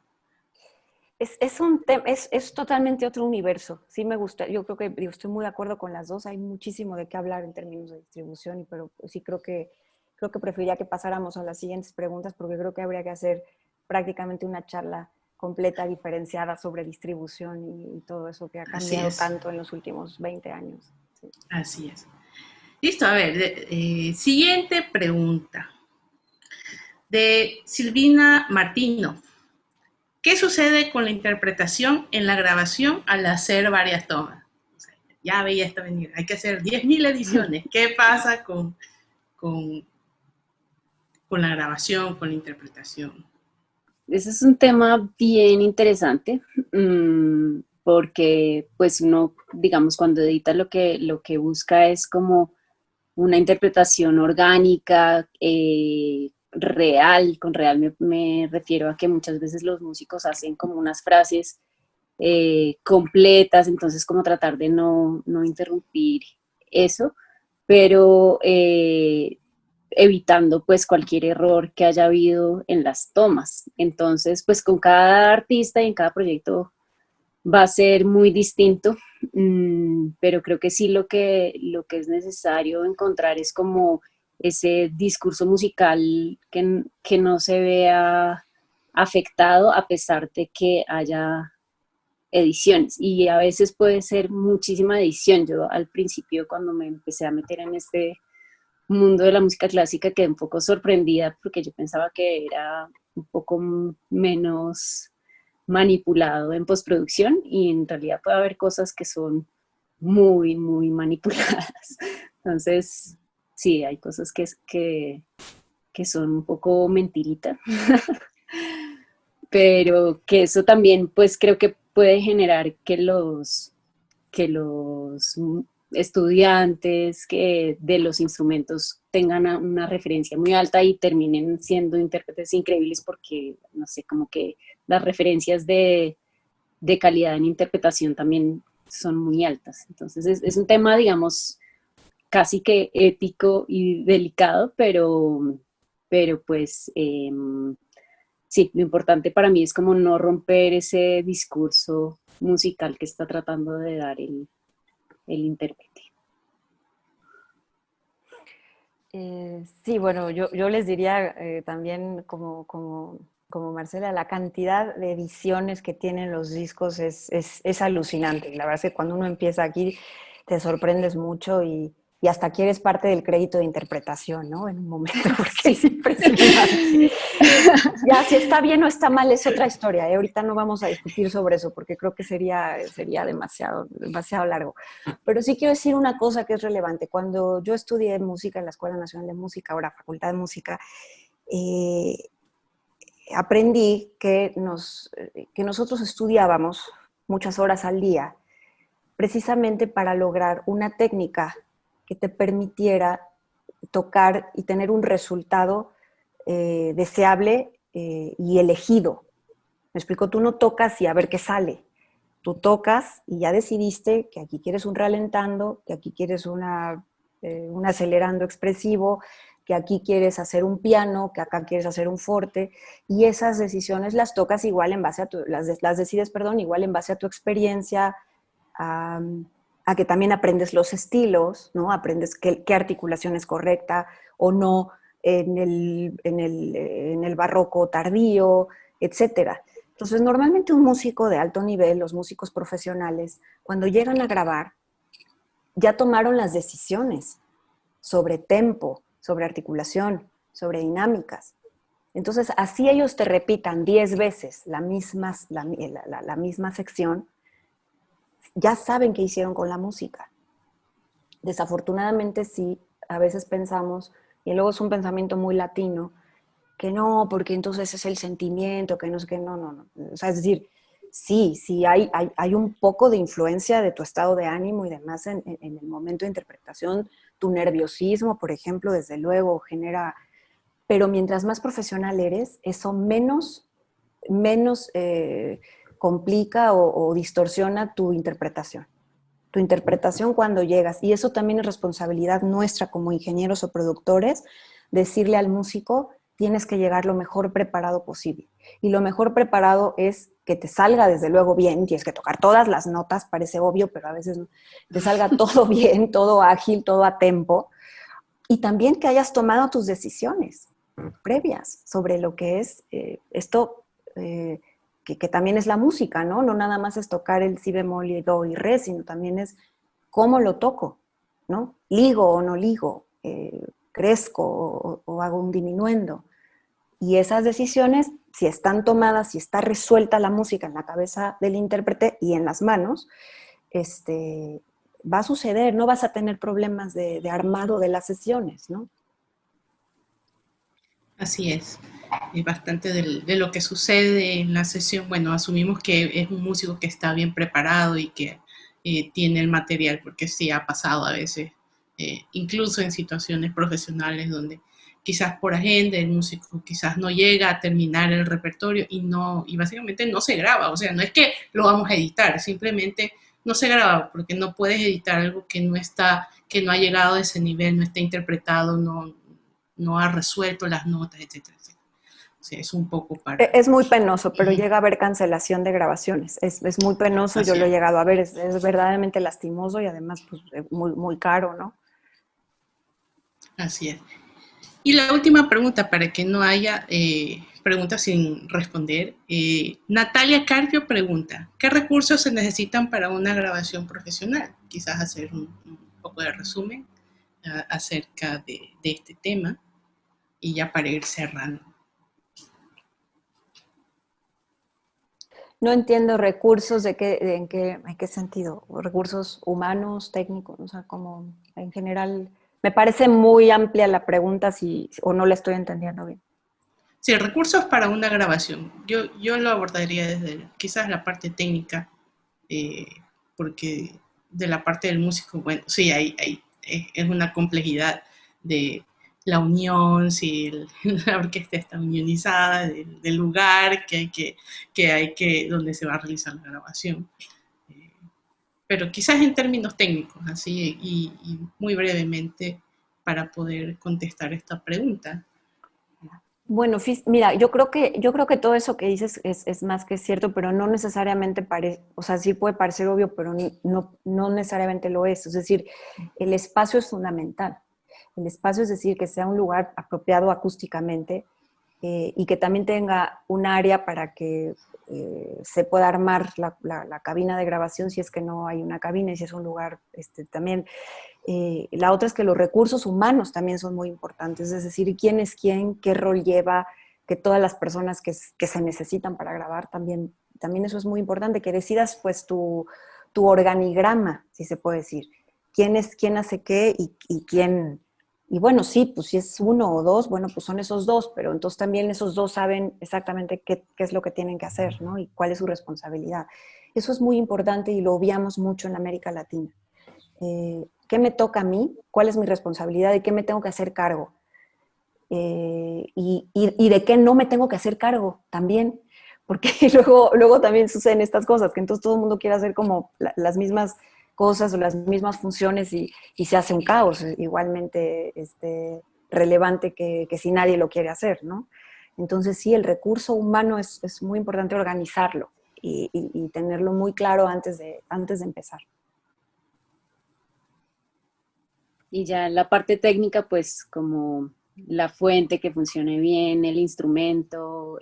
Es totalmente otro universo. Sí me gusta, yo creo que digo, estoy muy de acuerdo con las dos. Hay muchísimo de qué hablar en términos de distribución, pero sí creo que preferiría que pasáramos a las siguientes preguntas porque creo que habría que hacer prácticamente una charla completa, diferenciada sobre distribución y todo eso que ha Así cambiado es. tanto en los últimos 20 años. Sí. Así es. Listo, a ver, siguiente pregunta. De Silvina Martino. ¿Qué sucede con la interpretación en la grabación al hacer varias tomas? O sea, ya veía esto venir, hay que hacer 10.000 ediciones. ¿Qué pasa con, con la grabación, con la interpretación? Ese es un tema bien interesante, porque pues uno, digamos, cuando edita lo que busca es como una interpretación orgánica, real. Con real me refiero a que muchas veces los músicos hacen como unas frases completas, entonces como tratar de no interrumpir eso, pero evitando pues cualquier error que haya habido en las tomas. Entonces, pues con cada artista y en cada proyecto va a ser muy distinto, pero creo que sí lo que es necesario encontrar es como ese discurso musical que no se vea afectado a pesar de que haya ediciones. Y a veces puede ser muchísima edición. Yo al principio cuando me empecé a meter en este mundo de la música clásica quedé un poco sorprendida porque yo pensaba que era un poco menos manipulado en postproducción y en realidad puede haber cosas que son muy manipuladas. Entonces, sí, hay cosas que son un poco mentirita, pero que eso también pues creo que puede generar que los estudiantes que de los instrumentos tengan una referencia muy alta y terminen siendo intérpretes increíbles porque, no sé, como que las referencias de calidad en interpretación también son muy altas. Entonces es un tema, digamos, casi que ético y delicado, pero pues sí, lo importante para mí es como no romper ese discurso musical que está tratando de dar el intérprete. Sí, bueno, yo les diría también como Marcela, la cantidad de ediciones que tienen los discos es alucinante. La verdad es que cuando uno empieza aquí te sorprendes mucho y hasta quieres parte del crédito de interpretación, ¿no? En un momento, porque es impresionante. Ya, si está bien o está mal es otra historia. Ahorita no vamos a discutir sobre eso porque creo que sería demasiado largo. Pero sí quiero decir una cosa que es relevante. Cuando yo estudié música en la Escuela Nacional de Música, ahora Facultad de Música, eh, aprendí que nosotros estudiábamos muchas horas al día precisamente para lograr una técnica que te permitiera tocar y tener un resultado deseable y elegido. Me explico, tú no tocas y a ver qué sale. Tú tocas y ya decidiste que aquí quieres un ralentando, que aquí quieres un acelerando expresivo, que aquí quieres hacer un piano, que acá quieres hacer un forte, y esas decisiones las tocas igual en base a las decides, perdón, igual en base a tu experiencia, a, a que también aprendes los estilos, ¿no? Aprendes qué articulación es correcta o no en el barroco tardío, etcétera. Entonces, normalmente un músico de alto nivel, los músicos profesionales, cuando llegan a grabar, ya tomaron las decisiones sobre tempo, sobre articulación, sobre dinámicas. Entonces, así ellos te repitan 10 veces la misma sección, ya saben qué hicieron con la música. Desafortunadamente sí, a veces pensamos, y luego es un pensamiento muy latino, que no, porque entonces es el sentimiento, que no sé qué, no, no, no. O sea, es decir, sí, sí hay un poco de influencia de tu estado de ánimo y demás en el momento de interpretación. Tu nerviosismo, por ejemplo, desde luego genera, pero mientras más profesional eres, eso menos complica o distorsiona tu interpretación. Tu interpretación cuando llegas, y eso también es responsabilidad nuestra como ingenieros o productores, decirle al músico, tienes que llegar lo mejor preparado posible. Y lo mejor preparado es que te salga desde luego bien, tienes que tocar todas las notas, parece obvio, pero a veces no, te salga todo bien, todo ágil, todo a tempo, y también que hayas tomado tus decisiones previas sobre lo que es esto, que también es la música, ¿no? No nada más es tocar el si bemol y do y re, sino también es cómo lo toco, ¿no? Ligo o no ligo, crezco o hago un diminuendo. Y esas decisiones, si están tomadas, si está resuelta la música en la cabeza del intérprete y en las manos, este, va a suceder, no vas a tener problemas de armado de las sesiones, ¿no? Así es. Bastante de lo que sucede en la sesión. Bueno, asumimos que es un músico que está bien preparado y que tiene el material, porque sí ha pasado a veces, incluso en situaciones profesionales donde quizás por agenda el músico quizás no llega a terminar el repertorio y básicamente no se graba. O sea, no es que lo vamos a editar, simplemente no se graba porque no puedes editar algo que no está, que no ha llegado a ese nivel, no está interpretado, no ha resuelto las notas, etcétera, etcétera. O sea, es un poco para... Es muy penoso, pero llega a haber cancelación de grabaciones. Es muy penoso, yo Así lo he es, llegado a ver, es verdaderamente lastimoso y además pues, muy, muy caro, ¿no? así es. Y la última pregunta, para que no haya preguntas sin responder. Natalia Carpio pregunta, ¿qué recursos se necesitan para una grabación profesional? Quizás hacer un poco de resumen acerca de este tema y ya para ir cerrando. No entiendo recursos en qué sentido, recursos humanos, técnicos, o sea, como en general, me parece muy amplia la pregunta si, o no la estoy entendiendo bien. Sí, recursos para una grabación. Yo lo abordaría desde quizás la parte técnica, eh, porque de la parte del músico, bueno, sí, es una complejidad de la unión, si la orquesta está unionizada, del lugar donde se va a realizar la grabación. Eh, pero quizás en términos técnicos, así, y muy brevemente para poder contestar esta pregunta. Bueno, mira, yo creo que todo eso que dices es más que cierto, pero no necesariamente parece, o sea, sí puede parecer obvio, pero no necesariamente lo es. Es decir, el espacio es fundamental. El espacio es decir, que sea un lugar apropiado acústicamente y que también tenga un área para que se pueda armar la cabina de grabación si es que no hay una cabina y si es un lugar también. La otra es que los recursos humanos también son muy importantes, es decir, quién es quién, qué rol lleva, que todas las personas que se necesitan para grabar también eso es muy importante, que decidas pues tu organigrama, si se puede decir, quién hace qué y quién, y bueno, sí, pues si es uno o dos, bueno, pues son esos dos, pero entonces también esos dos saben exactamente qué es lo que tienen que hacer, ¿no? Y cuál es su responsabilidad. Eso es muy importante y lo obviamos mucho en América Latina. ¿Qué me toca a mí? ¿Cuál es mi responsabilidad? ¿De qué me tengo que hacer cargo? Y de qué no me tengo que hacer cargo también, porque luego también suceden estas cosas, que entonces todo el mundo quiere hacer como las mismas cosas o las mismas funciones y se hace un caos igualmente relevante que si nadie lo quiere hacer, ¿no? Entonces sí, el recurso humano es muy importante organizarlo y tenerlo muy claro antes de empezar. Y ya la parte técnica, pues como la fuente que funcione bien, el instrumento,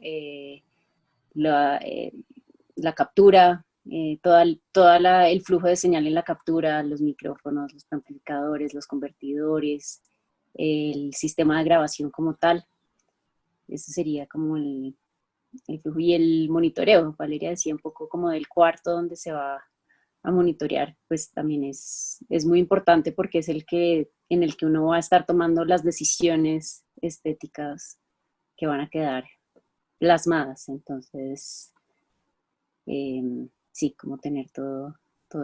la, la captura, el flujo de señal en la captura, los micrófonos, los amplificadores, los convertidores, el sistema de grabación como tal. Ese sería como el flujo y el monitoreo. Valeria decía un poco como del cuarto donde se va a monitorear, pues también es muy importante porque es en el que uno va a estar tomando las decisiones estéticas que van a quedar plasmadas. Entonces, sí, como tener todo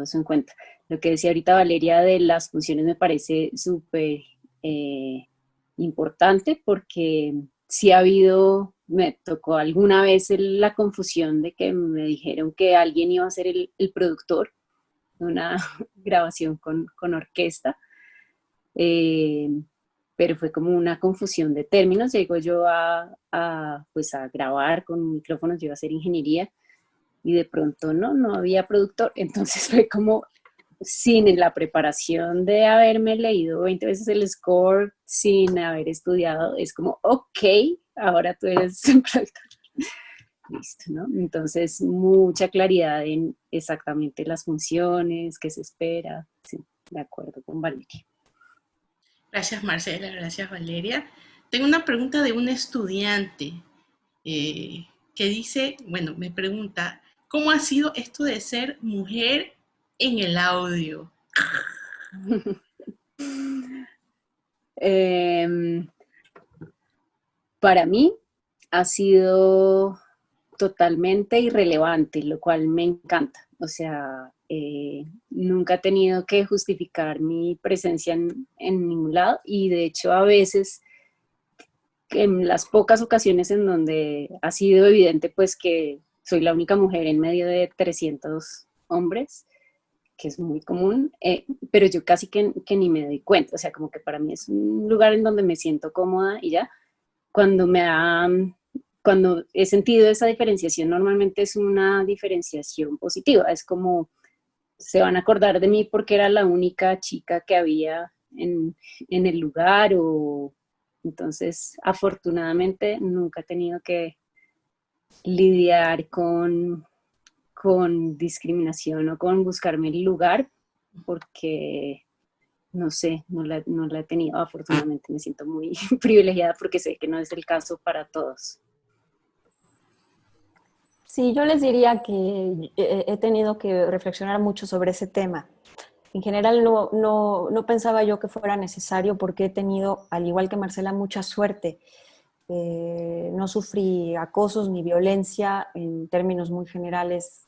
eso en cuenta. Lo que decía ahorita Valeria de las funciones me parece súper importante porque sí ha habido, me tocó alguna vez la confusión de que me dijeron que alguien iba a ser el productor de una grabación con orquesta, eh, pero fue como una confusión de términos. Llego yo pues a grabar con micrófonos, yo iba a hacer ingeniería, y de pronto no había productor, entonces fue como sin la preparación de haberme leído 20 veces el score, sin haber estudiado, es como, ok, ahora tú eres el productor. Listo, ¿no? Entonces, mucha claridad en exactamente las funciones, qué se espera. Sí, de acuerdo con Valeria. Gracias Marcela, gracias Valeria. Tengo una pregunta de un estudiante que dice, bueno, me pregunta, ¿cómo ha sido esto de ser mujer en el audio? Para mí ha sido totalmente irrelevante, lo cual me encanta. O sea, nunca he tenido que justificar mi presencia en ningún lado, y de hecho a veces, en las pocas ocasiones en donde ha sido evidente pues que soy la única mujer en medio de 300 hombres, que es muy común, pero yo casi que ni me doy cuenta. O sea, como que para mí es un lugar en donde me siento cómoda y ya. Cuando cuando he sentido esa diferenciación, normalmente es una diferenciación positiva. Es como, se van a acordar de mí porque era la única chica que había en el lugar, o entonces afortunadamente nunca he tenido que lidiar con discriminación o con buscarme el lugar, porque no sé, no la he tenido. Afortunadamente me siento muy privilegiada porque sé que no es el caso para todos. Sí, yo les diría que he tenido que reflexionar mucho sobre ese tema. En general no pensaba yo que fuera necesario porque he tenido, al igual que Marcela, mucha suerte. No sufrí acosos ni violencia en términos muy generales.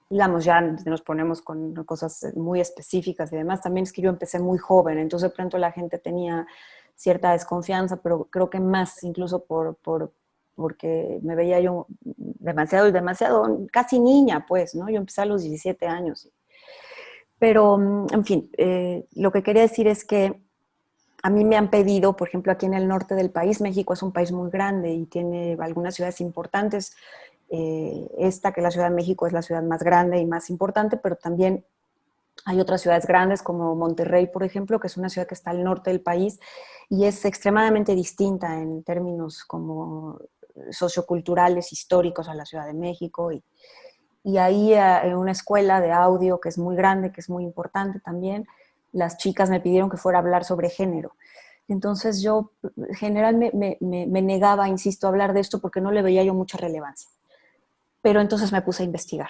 Digamos, ya nos ponemos con cosas muy específicas y demás. También es que yo empecé muy joven, entonces de pronto la gente tenía cierta desconfianza, pero creo que más incluso porque me veía yo demasiado, casi niña, pues, ¿no? Yo empecé a los 17 años. Pero, en fin, lo que quería decir es que a mí me han pedido, por ejemplo, aquí en el norte del país, México es un país muy grande y tiene algunas ciudades importantes. Esta, que la Ciudad de México, es la ciudad más grande y más importante, pero también hay otras ciudades grandes como Monterrey, por ejemplo, que es una ciudad que está al norte del país y es extremadamente distinta en términos como socioculturales, históricos a la Ciudad de México. Y ahí en una escuela de audio que es muy grande, que es muy importante también, las chicas me pidieron que fuera a hablar sobre género. Entonces yo en general me negaba, insisto, a hablar de esto porque no le veía yo mucha relevancia. Pero entonces me puse a investigar.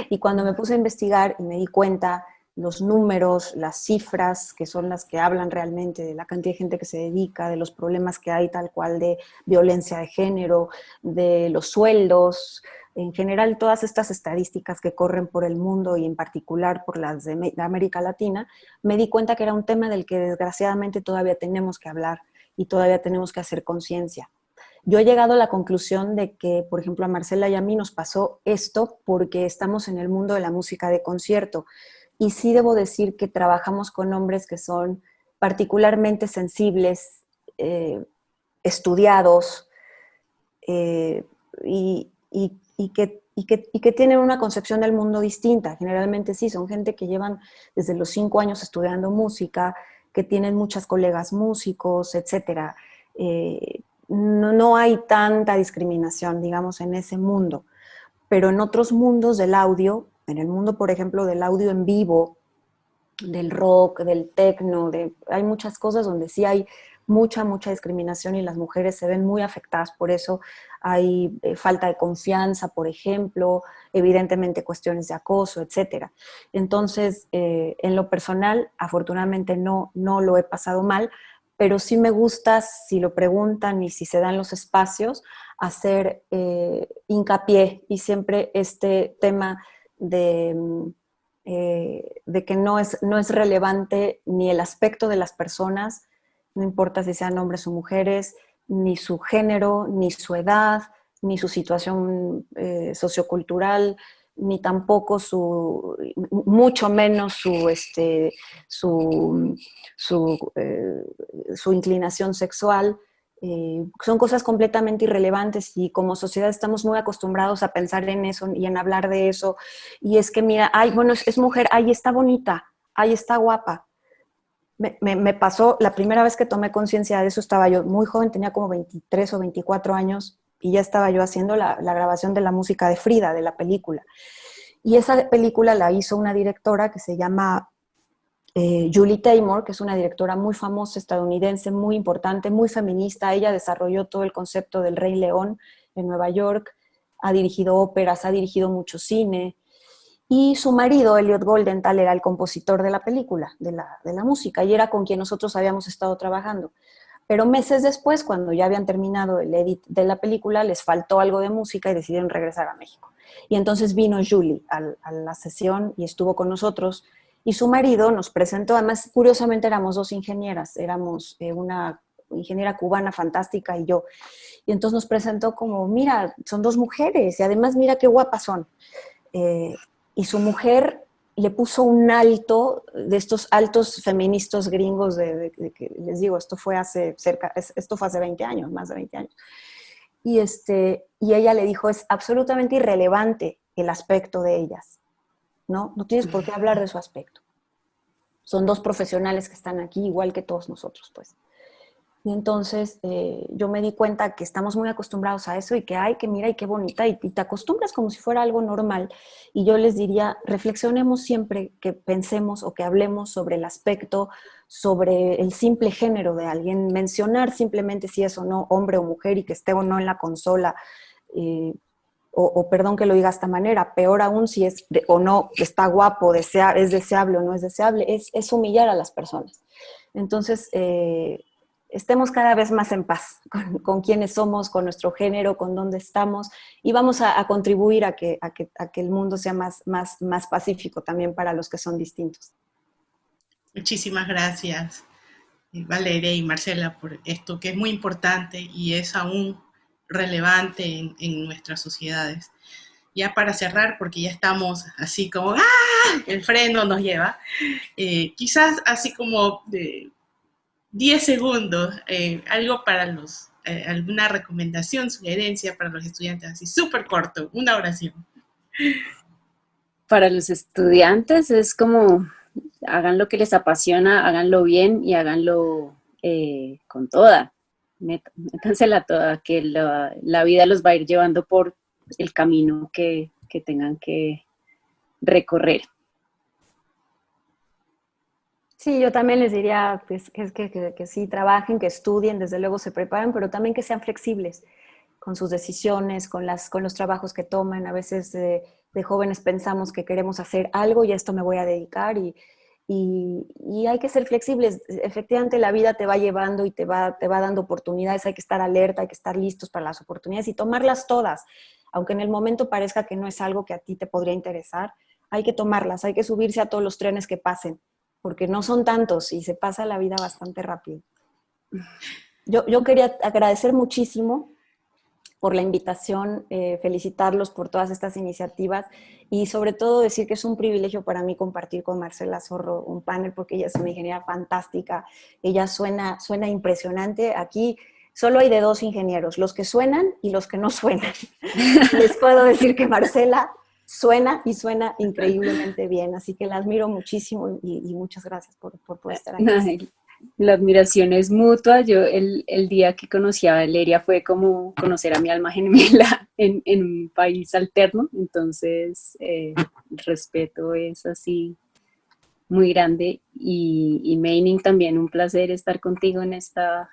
Y cuando me puse a investigar y me di cuenta los números, las cifras, que son las que hablan realmente de la cantidad de gente que se dedica, de los problemas que hay tal cual de violencia de género, de los sueldos, en general todas estas estadísticas que corren por el mundo y en particular por las de América Latina, me di cuenta que era un tema del que desgraciadamente todavía tenemos que hablar y todavía tenemos que hacer conciencia. Yo he llegado a la conclusión de que, por ejemplo, a Marcela y a mí nos pasó esto porque estamos en el mundo de la música de concierto. Y sí debo decir que trabajamos con hombres que son particularmente sensibles, estudiados, y, que tienen una concepción del mundo distinta. Generalmente sí, son gente que llevan desde los 5 años estudiando música, que tienen muchas colegas músicos, etcétera. no hay tanta discriminación, digamos, en ese mundo. Pero en otros mundos del audio, en el mundo, por ejemplo, del audio en vivo, del rock, del techno, hay muchas cosas donde sí hay mucha discriminación y las mujeres se ven muy afectadas por eso. Hay falta de confianza, por ejemplo, evidentemente cuestiones de acoso, etcétera. Entonces, en lo personal, afortunadamente no lo he pasado mal, pero sí me gusta, si lo preguntan y si se dan los espacios, hacer hincapié y siempre este tema de que no es relevante ni el aspecto de las personas, no importa si sean hombres o mujeres, ni su género, ni su edad, ni su situación sociocultural, ni tampoco mucho menos su inclinación sexual. Son cosas completamente irrelevantes y como sociedad estamos muy acostumbrados a pensar en eso y en hablar de eso. Y es que mira, ay, bueno, es mujer, ay, está bonita, ay, está guapa. Me pasó, la primera vez que tomé conciencia de eso, estaba yo muy joven, tenía como 23 o 24 años y ya estaba yo haciendo la grabación de la música de Frida, de la película. Y esa película la hizo una directora que se llama Julie Taymor, que es una directora muy famosa estadounidense, muy importante, muy feminista. Ella desarrolló todo el concepto del Rey León en Nueva York, ha dirigido óperas, ha dirigido mucho cine. Y su marido, Elliot Goldenthal, era el compositor de la película, de la música, y era con quien nosotros habíamos estado trabajando. Pero meses después, cuando ya habían terminado el edit de la película, les faltó algo de música y decidieron regresar a México. Y entonces vino Julie a la sesión y estuvo con nosotros. Y su marido nos presentó, además, curiosamente éramos dos ingenieras, éramos una ingeniera cubana fantástica y yo. Y entonces nos presentó como, mira, son dos mujeres y además mira qué guapas son. Y su mujer le puso un alto, de estos altos feministas gringos, de que les digo, esto fue hace 20 años, más de 20 años. Y ella le dijo, es absolutamente irrelevante el aspecto de ellas, ¿no? No tienes por qué hablar de su aspecto. Son dos profesionales que están aquí, igual que todos nosotros, pues. Y entonces yo me di cuenta que estamos muy acostumbrados a eso y que, ay, que mira y qué bonita, y te acostumbras como si fuera algo normal. Y yo les diría, reflexionemos siempre que pensemos o que hablemos sobre el aspecto, sobre el simple género de alguien, mencionar simplemente si es o no hombre o mujer y que esté o no en la consola, perdón que lo diga de esta manera, peor aún si es o no está guapo, es deseable o no es deseable, es humillar a las personas. Entonces, estemos cada vez más en paz con quiénes somos, con nuestro género, con dónde estamos, y vamos a contribuir a que el mundo sea más pacífico también para los que son distintos. Muchísimas gracias, Valeria y Marcela, por esto que es muy importante y es aún relevante en nuestras sociedades. Ya para cerrar, porque ya estamos así como, ¡ah! El freno nos lleva. Quizás así como de 10 segundos, algo para alguna recomendación, sugerencia para los estudiantes, así súper corto, una oración. Para los estudiantes es como, hagan lo que les apasiona, háganlo bien y háganlo con toda. Métansela toda, que la vida los va a ir llevando por el camino que tengan que recorrer. Sí, yo también les diría pues, que sí trabajen, que estudien, desde luego se preparen, pero también que sean flexibles con sus decisiones, con los trabajos que toman. A veces de jóvenes pensamos que queremos hacer algo y a esto me voy a dedicar y hay que ser flexibles. Efectivamente la vida te va llevando y te va dando oportunidades, hay que estar alerta, hay que estar listos para las oportunidades y tomarlas todas. Aunque en el momento parezca que no es algo que a ti te podría interesar, hay que tomarlas, hay que subirse a todos los trenes que pasen, porque no son tantos y se pasa la vida bastante rápido. Yo quería agradecer muchísimo por la invitación, felicitarlos por todas estas iniciativas y sobre todo decir que es un privilegio para mí compartir con Marcela Zorro un panel porque ella es una ingeniera fantástica, ella suena impresionante. Aquí solo hay de dos ingenieros, los que suenan y los que no suenan. Les puedo decir que Marcela suena y suena increíblemente bien, así que la admiro muchísimo y muchas gracias por estar aquí. La admiración es mutua. Yo el día que conocí a Valeria fue como conocer a mi alma gemela en un país alterno, entonces el respeto es así muy grande y Meining, también un placer estar contigo en esta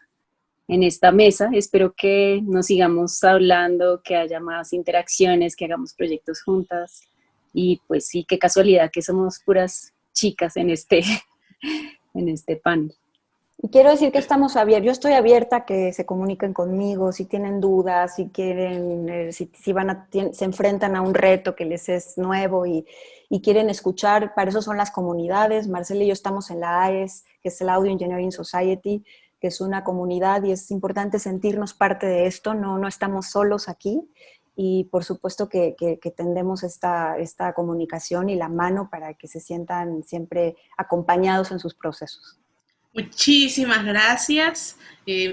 mesa. Espero que nos sigamos hablando, que haya más interacciones, que hagamos proyectos juntas y pues sí, qué casualidad que somos puras chicas en este panel. Y quiero decir que estamos abiertos, yo estoy abierta a que se comuniquen conmigo, si tienen dudas, si quieren, se enfrentan a un reto que les es nuevo y quieren escuchar, para eso son las comunidades. Marcela y yo estamos en la AES, que es el Audio Engineering Society, que es una comunidad y es importante sentirnos parte de esto, no estamos solos aquí. Y por supuesto que tendemos esta comunicación y la mano para que se sientan siempre acompañados en sus procesos. Muchísimas gracias,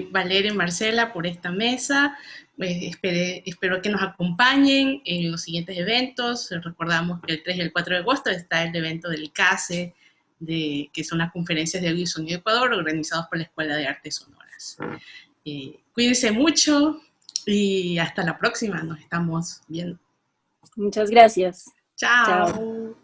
Valeria y Marcela, por esta mesa. Espero que nos acompañen en los siguientes eventos. Recordamos que el 3 y el 4 de agosto está el evento del CASE, que son las conferencias de audio y sonido de Ecuador, organizados por la Escuela de Artes Sonoras. Cuídense mucho y hasta la próxima. Nos estamos viendo. Muchas gracias. Chao. Chao.